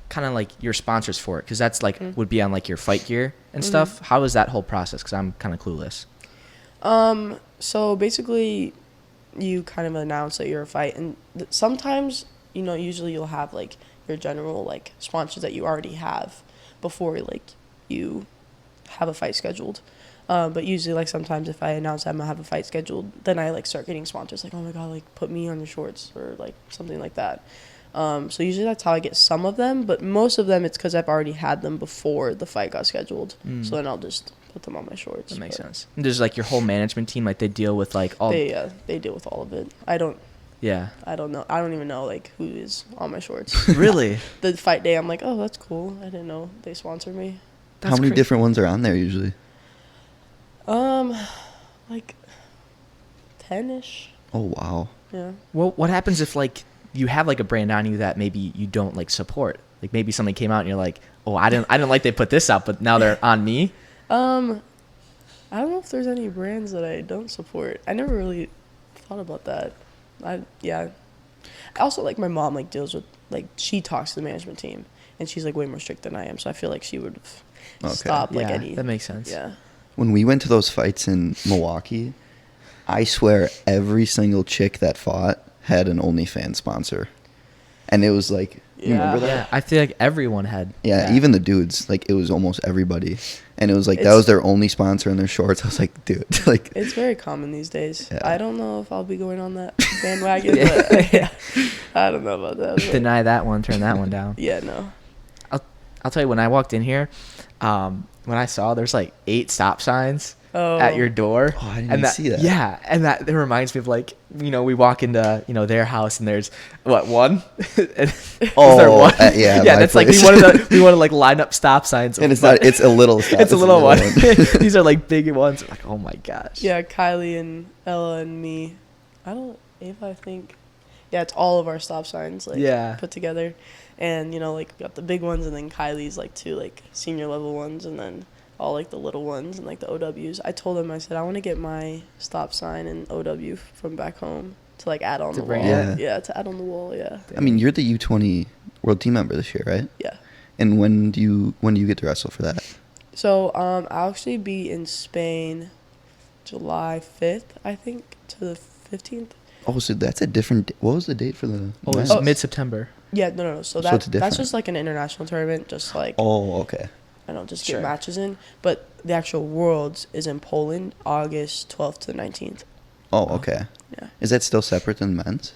kind of, like, your sponsors for it? Because that's, like, would be on, like, your fight gear and stuff. How is that whole process? Because I'm kind of clueless. So basically, you kind of announce that you're a fight, and sometimes, you know, usually you'll have, like, your general, like, sponsors that you already have before, like, you have a fight scheduled. But usually, like, sometimes if I announce I'm gonna have a fight scheduled, then I, like, start getting sponsors, like, oh my God, like, put me on your shorts, or, like, something like that. So usually that's how I get some of them, but most of them it's because I've already had them before the fight got scheduled. So then I'll just put them on my shorts. That makes sense. And there's, like, your whole management team, like, they deal with, like, all... They deal with all of it. I don't know. I don't even know, like, who is on my shorts. Really? The fight day, I'm like, oh, that's cool. I didn't know they sponsor me. How many different ones are on there usually? Like 10-ish. Oh, wow. Yeah. Well, what happens if, like, you have, like, a brand on you that maybe you don't, like, support? Like, maybe something came out and you're like, oh, I didn't like they put this out, but now they're on me. I don't know if there's any brands that I don't support. I never really thought about that. I also, like, my mom, like, deals with, like, she talks to the management team, and she's, like, way more strict than I am, so I feel like she would stop, like, any... that makes sense. Yeah. When we went to those fights in Milwaukee, I swear every single chick that fought had an OnlyFans sponsor. And it was like, you remember that? Yeah, I feel like everyone had. Yeah, even the dudes, like, it was almost everybody. And it was like, that was their only sponsor in their shorts. I was like, dude, like. It's very common these days. Yeah. I don't know if I'll be going on that bandwagon, but yeah, I don't know about that. But. Deny that one, turn that one down. Yeah, no. I'll tell you, when I walked in here, when I saw there's, like, 8 stop signs at your door. Oh, I didn't even see that. Yeah, and that reminds me of, like, you know, we walk into, you know, their house and there's, what, one? Oh, there one? Yeah, that's like, we want to like line up stop signs. And it's a little stop. It's a little one. These are, like, big ones. Like, oh my gosh. Yeah, Kylie and Ella and me. Ava, I think. Yeah, it's all of our stop signs, like, put together. And, you know, like, we got the big ones, and then Kylie's, like, 2, like, senior level ones, and then all, like, the little ones and, like, the OWs. I told him, I said, I want to get my stop sign and OW from back home to, like, add on the wall. Yeah, to add on the wall, yeah. I mean, you're the U20 world team member this year, right? Yeah. And when do you get to wrestle for that? So, I'll actually be in Spain July 5th, I think, to the 15th. Oh, so that's a different... What was the date for the... Oh, it's mid-September. Yeah, no. So it's that's just, like, an international tournament, just, like... Oh, okay. just Sure. get matches in. But the actual Worlds is in Poland, August 12th to the 19th. Oh, okay. Yeah. Is that still separate than men's?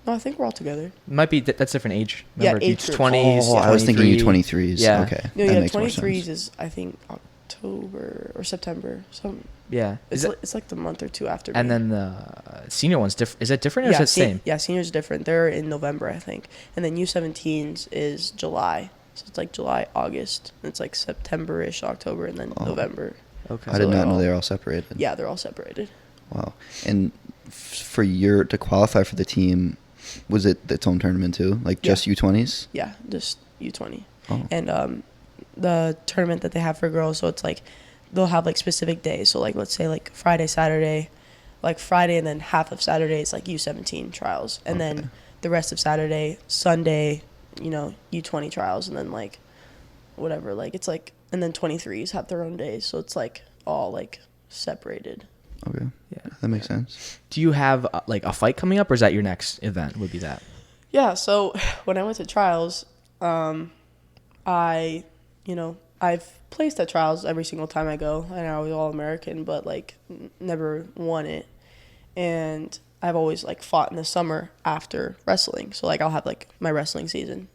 No, I think we're all together. Might be that's different age. Yeah, Remember, age groups. 20s. Oh, I was thinking 23. U23s. Yeah. Okay. No, that yeah, makes more 23s sense. is, I think, October or September. Yeah. It's like the month or two after. And me. then the senior one's different. Is that different or is it the same? Yeah, seniors different. They're in November, I think. And then U17s is July. So it's like July, August. And it's like September-ish, October, and then Oh. November. Okay. I did they're not know all- they were all separated. Yeah, they're all separated. Wow. And for to qualify for the team, was it its own tournament too? Like just U20s? Yeah, just U20. Oh. And the tournament that they have for girls, so it's like they'll have like specific days. So like let's say like Friday, Saturday, like Friday and then half of Saturday is like U17 trials. And Okay. then the rest of Saturday, Sunday, U20 trials, and then like whatever, like it's like, and then 23s have their own days. So it's like all like separated. Okay. Yeah. That makes sense. Do you have like a fight coming up, or is that your next event? Would be that? Yeah, so when I went to trials, I've placed at trials every single time I go, and I was All-American, but like never won it. And I've always like fought in the summer after wrestling. So like I'll have like my wrestling season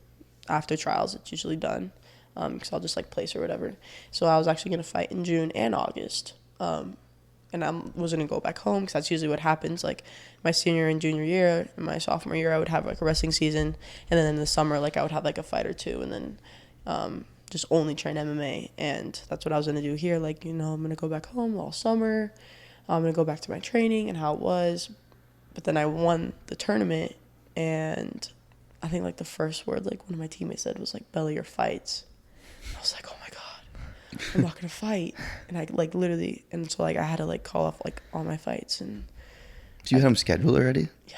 after trials. It's usually done because I'll just like place or whatever. So I was actually going to fight in June and August. And I was going to go back home because that's usually what happens. Like my senior and junior year and my sophomore year, I would have like a wrestling season. And then in the summer, like I would have like a fight or two. And then just only train MMA. And that's what I was going to do here. Like, I'm going to go back home all summer. I'm going to go back to my training and how it was. But then I won the tournament. And I think like the first word like one of my teammates said was like, "Bella, your fights." I was like, oh my God. I'm not gonna fight, and I like literally, and so like I had to like call off like all my fights, and So you had them scheduled already? yeah,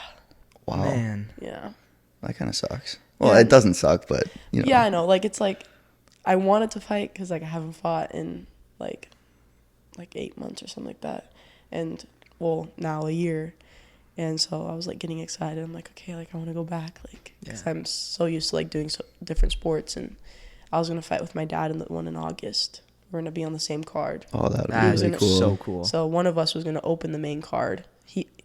Wow. Man. yeah, That kind of sucks. Well, Yeah. it doesn't suck, but yeah. I know, like it's like I wanted to fight because like I haven't fought in like 8 months or something like that, and well now a year, and so I was like getting excited. I'm like, okay, like I want to go back, like because I'm so used to like doing different sports, and I was gonna fight with my dad in the one in August. We're gonna be on the same card. Oh, that would That be is really cool. so cool. So one of us was gonna open the main card.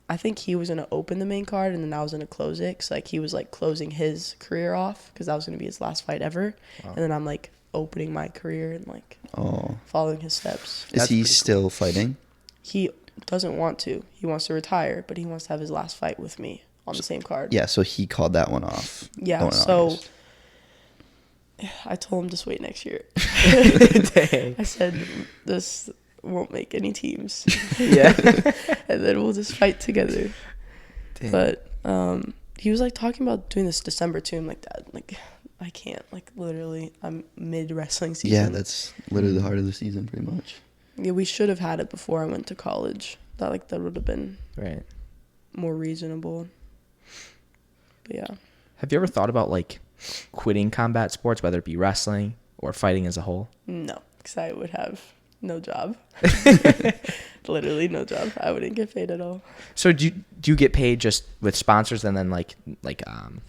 I think he was gonna open the main card, and then I was gonna close it. Cause like he was like closing his career off, cause that was gonna be his last fight ever. Wow. And then I'm like opening my career and like Oh. following his steps. Is That's he pretty cool. still fighting? He doesn't want to. He wants to retire, but he wants to have his last fight with me on the same card. Yeah, so he called that one off. Yeah. going in So August. I told him just wait next year. Dang. I said this won't make any teams. Yeah. And then we'll just fight together. Dang. But he was like talking about doing this December too. I'm like, Dad, like I can't. Like literally, I'm mid wrestling season. Yeah, that's literally the heart of the season, pretty much. Yeah, we should have had it before I went to college. That would have been Right. more reasonable. But yeah. Have you ever thought about like quitting combat sports, whether it be wrestling or fighting as a whole? No, because I would have no job. Literally no job. I wouldn't get paid at all. So do you get paid just with sponsors and then like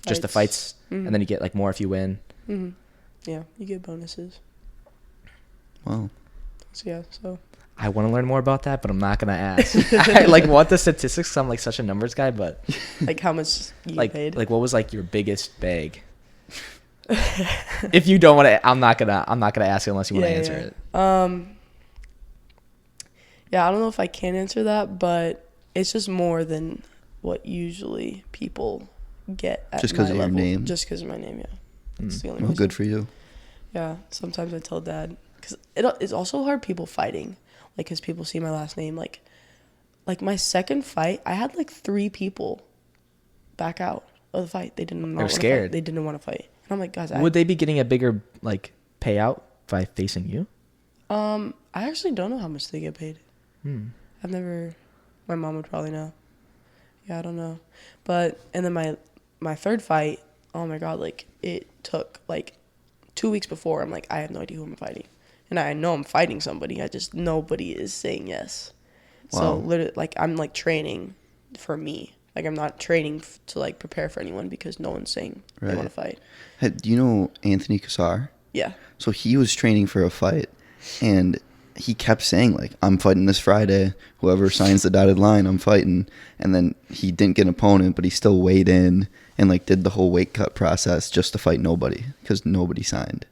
just the fights, Mhm. and then you get like more if you win? Hmm. Yeah, you get bonuses. Wow. So yeah, so I want to learn more about that, but I'm not gonna ask. I like want the statistics 'cause I'm like such a numbers guy, but like how much you like get paid? like what was like your biggest bag? If you don't want to, I'm not gonna ask it unless you want to answer it. Yeah, I don't know if I can answer that, but it's just more than what usually people get at Just 'cause my of your level. name? Just because of my name, yeah. That's the only Well, reason. good for you. Yeah, sometimes I tell Dad, because it's also hard people fighting, like because people see my last name. Like my second fight, I had like 3 people back out of the fight. They didn't. They were scared. They didn't want to fight. And I'm like, guys, Would they be getting a bigger like payout by facing you? I actually don't know how much they get paid. Hmm. My mom would probably know. Yeah, I don't know. But, and then my third fight, oh my God, like it took like 2 weeks before. I'm like, I have no idea who I'm fighting. And I know I'm fighting somebody. Nobody is saying yes. Wow. So literally, like I'm like training for me. Like I'm not training to like prepare for anyone because no one's saying they Right. want to fight. Hey, do you know Anthony Cassar? Yeah. So he was training for a fight, and he kept saying, like, I'm fighting this Friday. Whoever signs the dotted line, I'm fighting. And then he didn't get an opponent, but he still weighed in and, like, did the whole weight cut process just to fight nobody because nobody signed.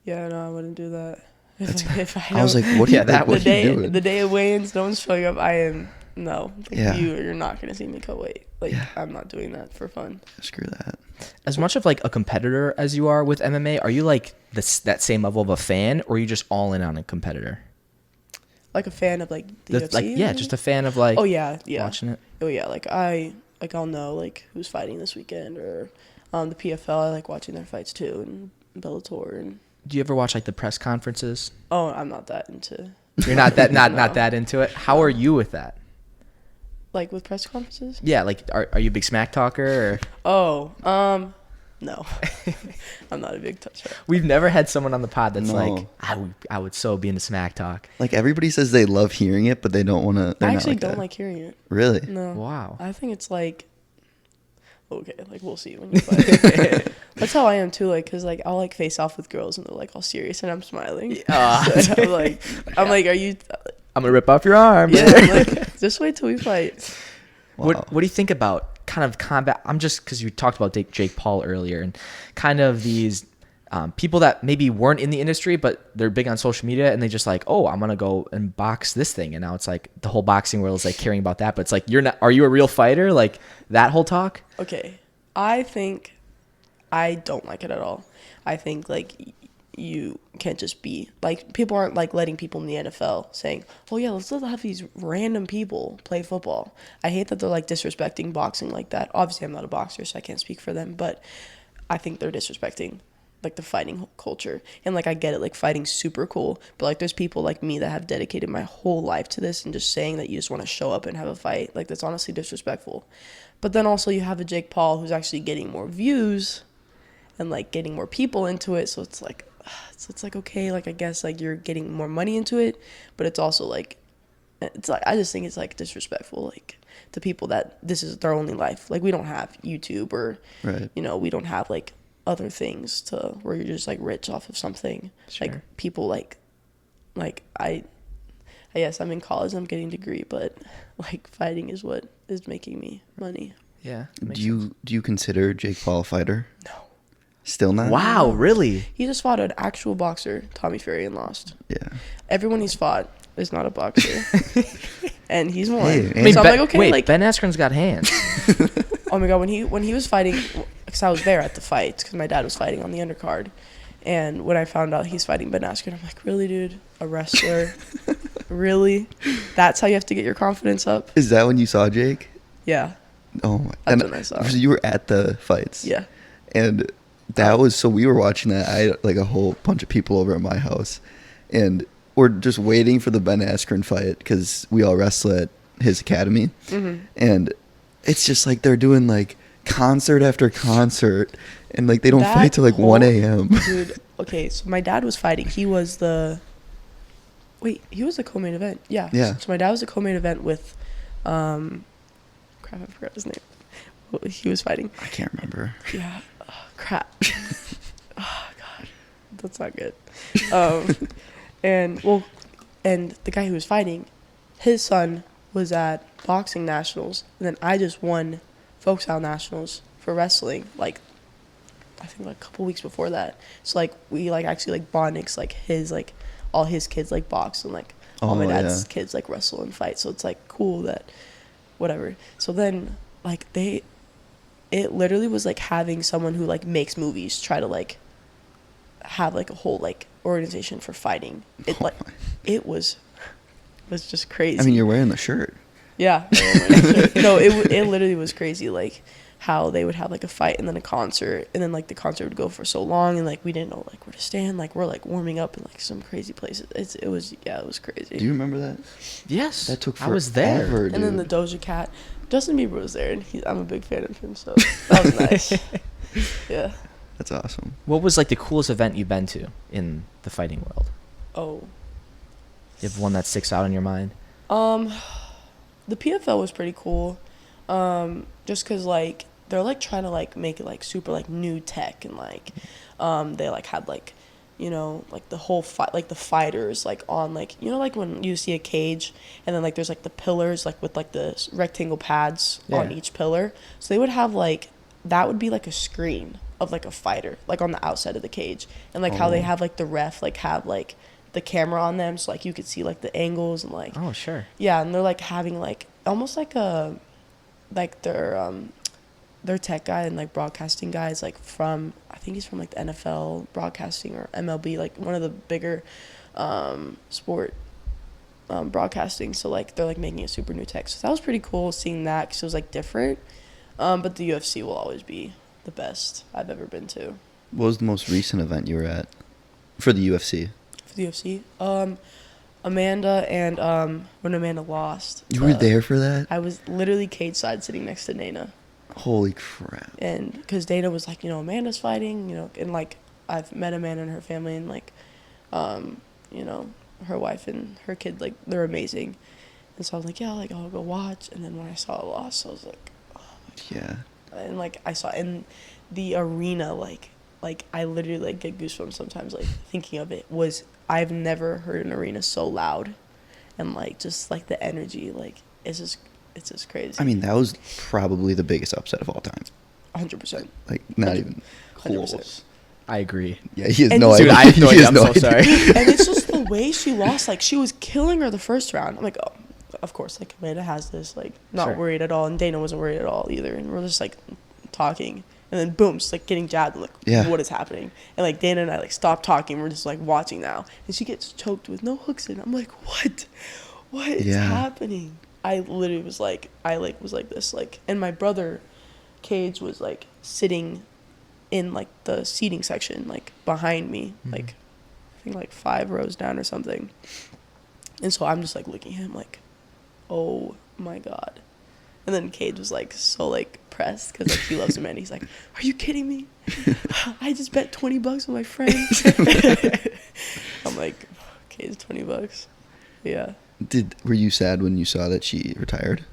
Yeah, no, I wouldn't do that. If I was like, what are you, that what are you doing? the day of weigh-ins, no one's showing up. I am no. Like, Yeah. you're not gonna see me cut weight. Like, Yeah. I'm not doing that for fun. Screw that. As much of like a competitor as you are with MMA, are you like that same level of a fan, or are you just all in on a competitor? Like a fan of like the UFC. Like yeah, just a fan of like. Oh yeah. Watching it. Oh yeah, like I'll know like who's fighting this weekend or the PFL. I like watching their fights too, and Bellator and. Do you ever watch like the press conferences? Oh, I'm not that into. You're not that not No. that into it. How are you with that? Like with press conferences? Yeah, like are you a big smack talker? Or? Oh, no. I'm not a big toucher. We've never had someone on the pod that's No. like I would so be into smack talk. Like, everybody says they love hearing it, but they don't want to. I actually don't like hearing it. Really? No. Wow. I think it's like. Okay, like we'll see when you fight. That's how I am too. Like, cause like I'll like face off with girls and they're like all serious and I'm smiling. So I'm like, are you? I'm gonna rip off your arm. Yeah, I'm like, just wait till we fight. Wow. What do you think about kind of combat? I'm just because you talked about Jake Paul earlier and kind of these people that maybe weren't in the industry but they're big on social media and they just like, oh, I'm gonna go and box this thing, and now it's like the whole boxing world is like caring about that, but it's like you're not. Are you a real fighter? Like that whole talk. Okay, I think I don't like it at all. I think like you can't just be like, people aren't like letting people in the NFL saying, oh yeah, let's have these random people play football. I hate that they're like disrespecting boxing like that. Obviously I'm not a boxer so I can't speak for them, but I think they're disrespecting like the fighting culture. And like I get it, like fighting's super cool, but like there's people like me that have dedicated my whole life to this, and just saying that you just want to show up and have a fight, like that's honestly disrespectful. But then also you have a Jake Paul who's actually getting more views and like getting more people into it, so it's like okay, like I guess like you're getting more money into it, but it's also like, it's like I just think it's like disrespectful like to people that this is their only life. Like we don't have YouTube or Right. you know, we don't have like other things to where you're just like rich off of something. Sure. Like people like I guess I'm in college, I'm getting a degree, but like fighting is what is making me money. Yeah. Do you consider Jake Paul a fighter? No. Still not? Wow, really? He just fought an actual boxer, Tommy Fury, and lost. Yeah. Everyone he's fought is not a boxer. And he's won. Hey, I mean, so I'm like, okay, wait, like, Ben Askren's got hands. oh my God, when he was fighting, because I was there at the fight, because my dad was fighting on the undercard. And when I found out he's fighting Ben Askren, I'm like, really, dude? A wrestler? Really? That's how you have to get your confidence up? Is that when you saw Jake? Yeah. Oh my. That's when I saw So him. you were at the fights? Yeah. And that was, so we were watching that. I had like a whole bunch of people over at my house, and we're just waiting for the Ben Askren fight because we all wrestle at his academy. Mm-hmm. And it's just like they're doing like concert after concert, and like they don't That fight till like whole- 1 a.m. Dude, okay, so my dad was fighting. He was the co-main event. Yeah. Yeah. So my dad was the co-main event with, crap, I forgot his name. He was fighting. I can't remember. Yeah. Oh, crap. Oh, God. That's not good. And the guy who was fighting, his son was at boxing nationals, and then I just won folk style nationals for wrestling, like, I think like a couple weeks before that. So like we like actually like bonding, 'cause like his like all his kids like box, and like all my Oh, dad's yeah. kids like wrestle and fight. So it's like cool that whatever. So then like it literally was like having someone who like makes movies try to like have like a whole like organization for fighting. It like it was just crazy. I mean, you're wearing the shirt. Yeah. No, it literally was crazy, like how they would have like a fight and then a concert, and then like the concert would go for so long, and like we didn't know like where to stand, like we're like warming up in like some crazy places. It was crazy. Do you remember that? Yes. That took forever, I was there. dude. And then the Doja Cat, Justin Bieber was there, and I'm a big fan of him, so that was nice. Yeah. That's awesome. What was like the coolest event you've been to in the fighting world? Oh. You have one that sticks out in your mind? The PFL was pretty cool. Just 'cause like they're like trying to like make it like super like new tech, and like they like had like you know, like the whole fight, like the fighters, like on like, you know, like when you see a cage and then like there's like the pillars, like with like the rectangle pads on each pillar. So they would have like, that would be like a screen of like a fighter, like on the outside of the cage. And like how they have like the ref, like have like the camera on them. So like you could see like the angles and like. Oh, sure. Yeah. And they're like having like almost like a, like their tech guy and like broadcasting guys like from, I think he's from like the NFL broadcasting or MLB, like one of the bigger sport broadcasting. So like they're like making a super new tech. So that was pretty cool seeing that because it was like different. But the UFC will always be the best I've ever been to. What was the most recent event you were at for the UFC? For the UFC? Amanda and when Amanda lost. You were there for that? I was literally cage side sitting next to Dana. Holy crap. And because Dana was like, you know, Amanda's fighting, you know, and like I've met Amanda and her family and like, you know, her wife and her kid, like they're amazing. And so I was like, yeah, like I'll go watch. And then when I saw a loss, I was like, oh my God. Yeah. And like I saw in the arena, like I literally like get goosebumps sometimes, like thinking of it. I've never heard an arena so loud, and like just like the energy, like it's just crazy. I mean, that was probably the biggest upset of all time. 100%. Like not even 100%. close. I agree. Yeah, he has And no Dude, idea. I have no He idea. has I'm no so idea. sorry. And it's just the way she lost. Like she was killing her the first round. I'm like, oh, of course, like Amanda has this, like not Sure. worried at all, and Dana wasn't worried at all either. And we're just like talking, and then boom, she's like getting jabbed. I'm like, Yeah. what is happening? And like Dana and I like stop talking. We're just like watching now, and she gets choked with no hooks in. I'm like, what is Yeah. happening? I literally was like, was like this, like, and my brother, Cage, was like sitting in like the seating section, like behind me, like I think like 5 rows down or something. And so I'm just like looking at him like, oh my God. And then Cage was like so like pressed because like he loves him, and he's like, are you kidding me? I just bet $20 with my friend. I'm like, Cage, $20. Yeah. Were you sad when you saw that she retired?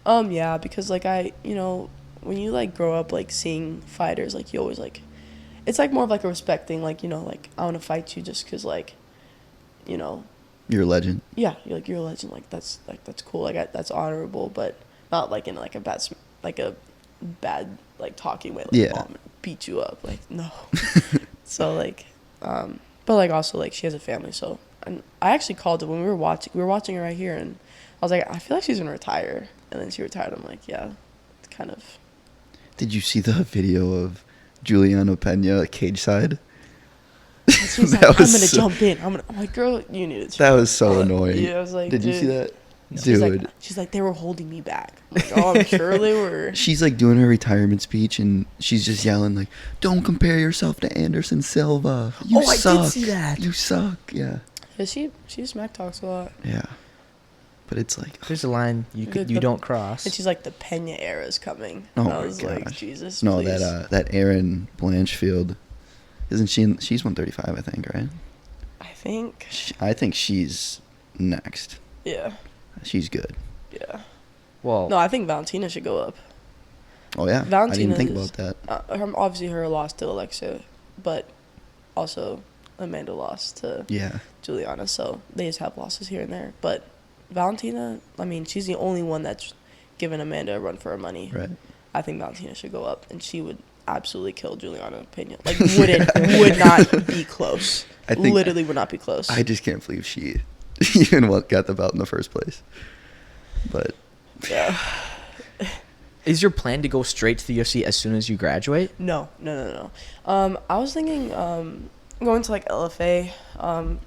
Yeah, because like you know, when you like grow up like seeing fighters, like you always like, it's like more of like a respect thing, like, you know, like I want to fight you just because like, you know, You're a legend. yeah, you're a legend, like that's cool, like that's honorable, but not like in like a bad like talking way, like, Yeah. oh, I'm gonna beat you up, like no. So like, but like also like she has a family, so. And I actually called it when we were watching her right here, and I was like, I feel like she's gonna retire, and then she retired. I'm like, yeah, it's kind of. Did you see the video of Juliana Pena cage side? She's like, That I'm was gonna so- jump in. I'm like, girl, you need to. That was so annoying. Yeah, I was like, Did you dude. see that? She's like, they were holding me back. I'm like, oh, I'm sure they were. She's like doing her retirement speech, and she's just yelling like, "Don't compare yourself to Anderson Silva. You Oh, I did suck. see that. You suck." Yeah. Yeah, she smack talks a lot. Yeah. But it's like, There's a line you don't cross. And she's like, the Pena era is coming. oh And I my was like, gosh. Jesus, No, please. that Erin Blanchfield, isn't she? She's 135, I think, right? I think. I think she's next. Yeah. She's good. Yeah. Well, No, I think Valentina should go up. Oh yeah. I Valentina didn't think is- about that. Obviously, her loss to Alexa, but also Amanda lost to Yeah. Juliana, so they just have losses here and there. But Valentina, I mean, she's the only one that's given Amanda a run for her money. Right. I think Valentina should go up, and she would absolutely kill Juliana Pena. Like, would not be close. I think- Literally would not be close. I just can't believe she even got the belt in the first place. But Yeah. is your plan to go straight to the UFC as soon as you graduate? No. I was thinking going to like LFA.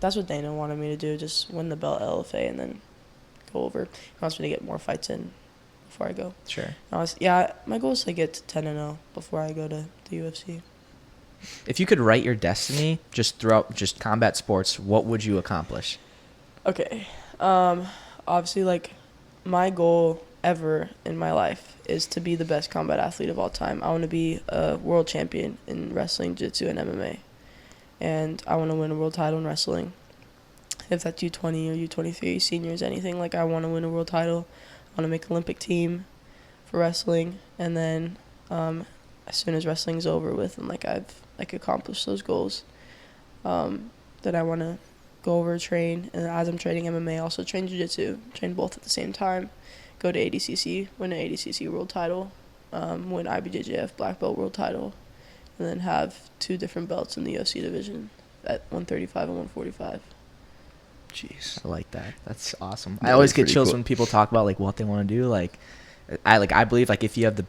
That's what Dana wanted me to do. Just win the belt at LFA and then go over. He wants me to get more fights in before I go. Sure. My goal is to get to 10-0 before I go to the UFC. If you could write your destiny just throughout just combat sports, what would you accomplish? Okay. Obviously, like, my goal ever in my life is to be the best combat athlete of all time. I want to be a world champion in wrestling, jiu-jitsu, and MMA. And I want to win a world title in wrestling. If that's U20 or U23, seniors, anything, like, I want to win a world title. I want to make Olympic team for wrestling. And then as soon as wrestling's over with and, like, I've, like, accomplished those goals, that I want to go over, train, and as I'm training MMA, also train jiu-jitsu, train both at the same time, go to ADCC, win an ADCC world title, win IBJJF black belt world title, and then have 2 different belts in the UFC division at 135 and 145. Jeez. I like that. That's awesome. That I always is get pretty chills cool. when people talk about like what they want to do. Like, I believe like if you have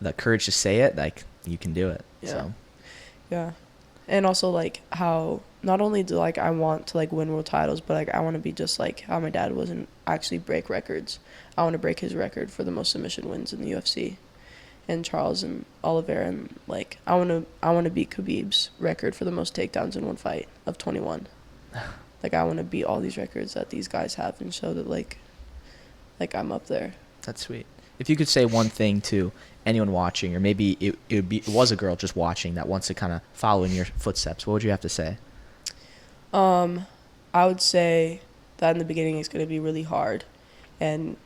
the courage to say it, like you can do it. Yeah. So Yeah. And also like how not only do like I want to like win world titles, but like I want to be just like how my dad was and actually break records. I want to break his record for the most submission wins in the UFC, and Charles and Oliveira, and like I want to beat Khabib's record for the most takedowns in one fight of 21. Like I want to beat all these records that these guys have and show that like I'm up there. that's sweet. If you could say one thing to anyone watching, or maybe it was a girl just watching that wants to kind of follow in your footsteps, what would you have to say? I would say that in the beginning it's going to be really hard, and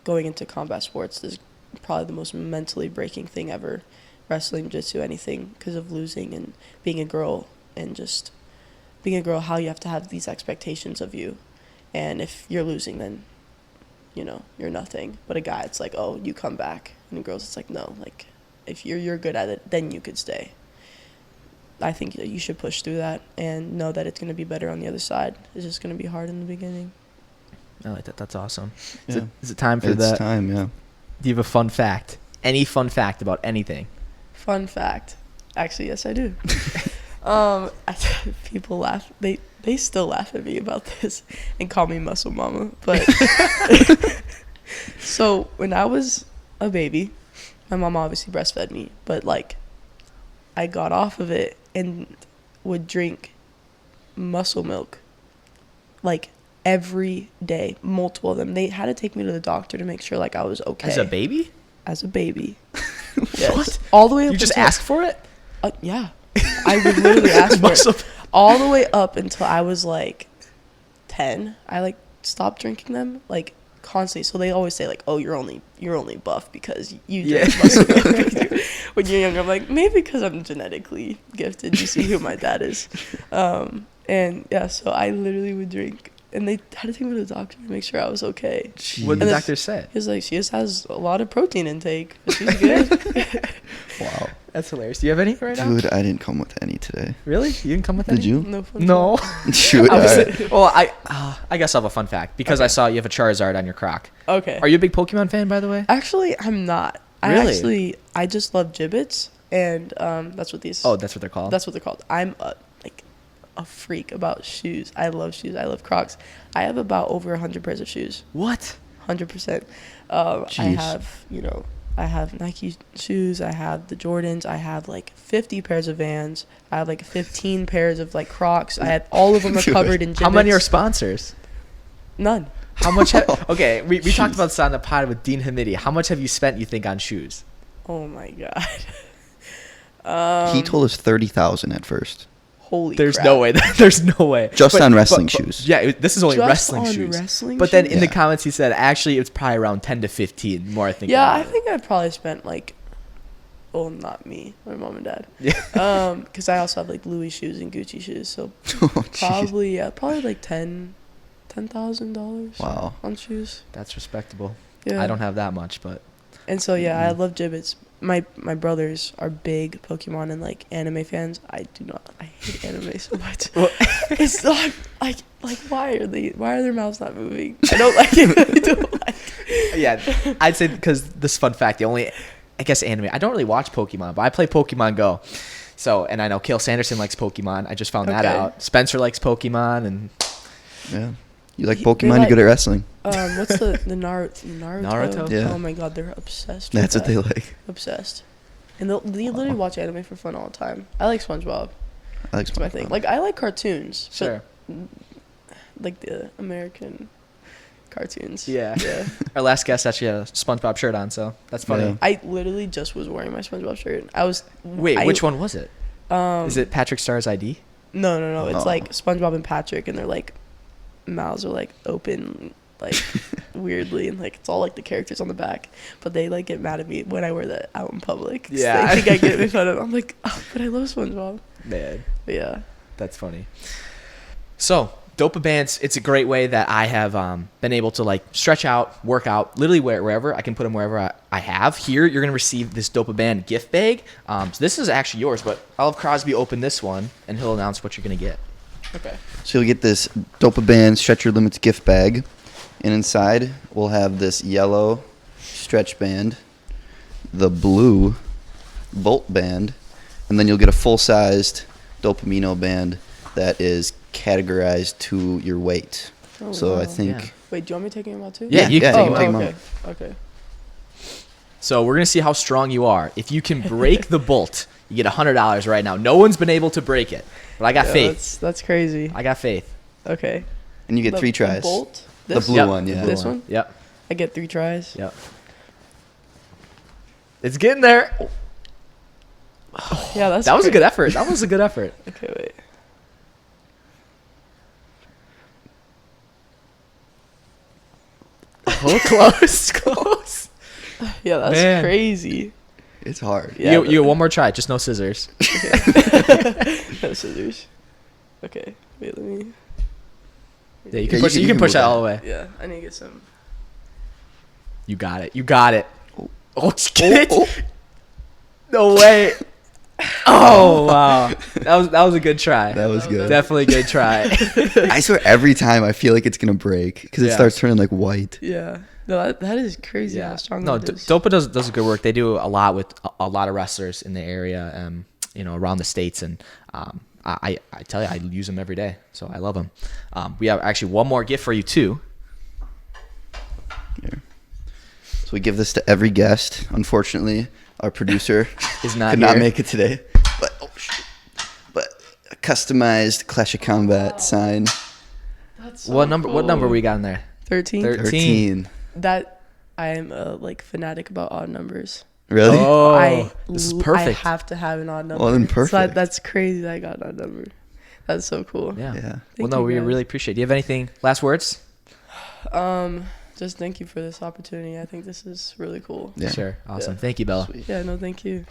going into combat sports is probably the most mentally breaking thing ever, wrestling, jiu-jitsu, anything, because of losing and being a girl, and just being a girl, how you have to have these expectations of you, and if you're losing, then you're nothing. But a guy, it's like, oh, you come back, and girls, it's like, no, like if you're good at it, then you could stay. I think that you should push through that and know that it's going to be better on the other side. It's just going to be hard in the beginning. I like that. That's awesome. Yeah. Is it time for It's time, yeah. Do you have a fun fact? Any fun fact about anything? Fun fact. Actually, yes, I do. People laugh. They still laugh at me about this and call me Muscle Mama. But so when I was a baby, my mom obviously breastfed me, but like I got off of it and would drink muscle milk like every day, multiple of them. They had to take me to the doctor to make sure like I was okay. As a baby? As a baby. Yes. What? All the way up. You just until- asked for it? Yeah. I would literally ask for Muscle- it. All the way up until I was like 10. I like stopped drinking them like constantly. So they always say like, oh, you're only buff because you drink muscle milk when you're younger. I'm like, maybe because I'm genetically gifted. You see who my dad is. And yeah, so I literally would drink, and they had to take me to the doctor to make sure I was okay. What did the And doctor say? He was like, she just has a lot of protein intake, but she's good. Wow. That's hilarious. Do you have any right now? Dude, I didn't come with any today. Really? You didn't come with Did any? you? No fun. No. Shoot. I was- alright. well, I guess I'll have a fun fact because I saw you have a Charizard on your croc. Okay. Are you a big Pokemon fan, by the way? Actually, I'm not. Really? I just love gibbets, and that's what these. Oh, that's what they're called. That's what they're called. I'm a freak about shoes. I love shoes. I love Crocs. I have about over 100 pairs of shoes. What? 100%. I Jeez. have, I have Nike shoes. I have the Jordans. I have like 50 pairs of Vans. I have like 15 pairs of like Crocs. I have all of them are Dude. covered in gibbets. How many are sponsors? None. How much? Okay, we talked about this on the pod with Dean Hamidi. How much have you spent, you think, on shoes? Oh my god. He told us 30,000 at first. Holy There's crap. no way. There's no way. Just on wrestling shoes. Yeah, this is only Just wrestling on shoes. wrestling But then shoes? in the Yeah. comments he said actually it's probably around 10 to 15. The more I think. Yeah, about I it. think I probably spent like, well, not me, my mom and dad. Yeah. Because I also have like Louis shoes and Gucci shoes, so Oh, jeez. probably like $10,000 Wow. on shoes. That's respectable. Yeah. I don't have that much, but And so yeah, I love gibbets. My brothers are big Pokemon and like anime fans. I do not. I hate anime so much. It's not like why are their mouths not moving? I don't like it. I don't like it. yeah, I'd say because this fun fact, the only I guess anime. I don't really watch Pokemon, but I play Pokemon Go. So, and I know Kale Sanderson likes Pokemon. I just found that Okay. out. Spencer likes Pokemon, and Yeah. You like They Pokemon, you're good at wrestling. What's the Naruto? Naruto? Yeah. Oh my god, they're obsessed. With That's what that. they like. Obsessed. And they literally watch anime for fun all the time. I like SpongeBob. I like That's my thing. SpongeBob. Like I like cartoons. but, sure. like the American cartoons. Yeah. Yeah. Our last guest actually had a SpongeBob shirt on, so that's funny. Yeah. I literally just was wearing my SpongeBob shirt. Wait, which one was it? Um, Is it Patrick Starr's ID? No. It's Oh. like SpongeBob and Patrick, and they're like mouths are like open, like weirdly, and like it's all like the characters on the back. But they like get mad at me when I wear that out in public. So Yeah. they think I get made fun of. I'm like, oh, but I love SpongeBob. Man. But yeah. That's funny. So, DopamineO's, it's a great way that I have been able to like stretch out, work out, literally wherever. I can put them wherever I have. Here, you're going to receive this DopamineO gift bag. So this is actually yours, but I'll have Crosby open this one, and he'll announce what you're going to get. Okay. So you'll get this DopamineO Stretch Your Limits gift bag, and inside we'll have this yellow stretch band, the blue Bolt band, and then you'll get a full-sized DopamineO band that is categorized to your weight. Oh, So wow. I think Yeah. Wait, do you want me taking him out too? Yeah, you can take him out. okay. Okay. So we're going to see how strong you are. If you can break the bolt, you get $100 right now. No one's been able to break it, but I got faith. That's crazy. I got faith. Okay. and you get 3 tries. The bolt? The This? blue Yep. one, yeah. This one? Yep. I get 3 tries. Yep. It's getting there. Yeah, that's That was a cra- good effort. That was a good effort. Okay, wait. Oh, close, close. Yeah, that's Man. crazy. It's hard. Yeah, you get one more try, just no scissors. No scissors. Okay, wait, let me. Yeah, you Yeah, can push. You can push move that all the way. Yeah, I need to get some. You got it. You got it. Oh, get Oh, it. No way. Oh wow, that was a good try. That was good. Definitely a good try. I swear every time I feel like it's going to break because it Yeah. starts turning like white. Yeah. No, that is crazy how strong No, that is. Dopa does good work. They do a lot with a lot of wrestlers in the area, around the states, and I tell you, I use them every day, so I love them. We have actually one more gift for you too. Here. So we give this to every guest. Unfortunately, our producer Is not could not here. make it today. But a customized Clash of Combat sign. That's so What number? What cool. number we got in there? 13. 13. That I am fanatic about odd numbers. Really? Oh, this is perfect. I have to have an odd number. Well, then So perfect. that's crazy that I got an odd number. That's so cool. Yeah. Yeah. Well, Thank no, you, we guys. really appreciate it. Do you have anything? Last words? Just thank you for this opportunity. I think this is really cool. Yeah. Sure. Awesome. Yeah. Thank you, Bella. Sweet. Yeah, no, thank you.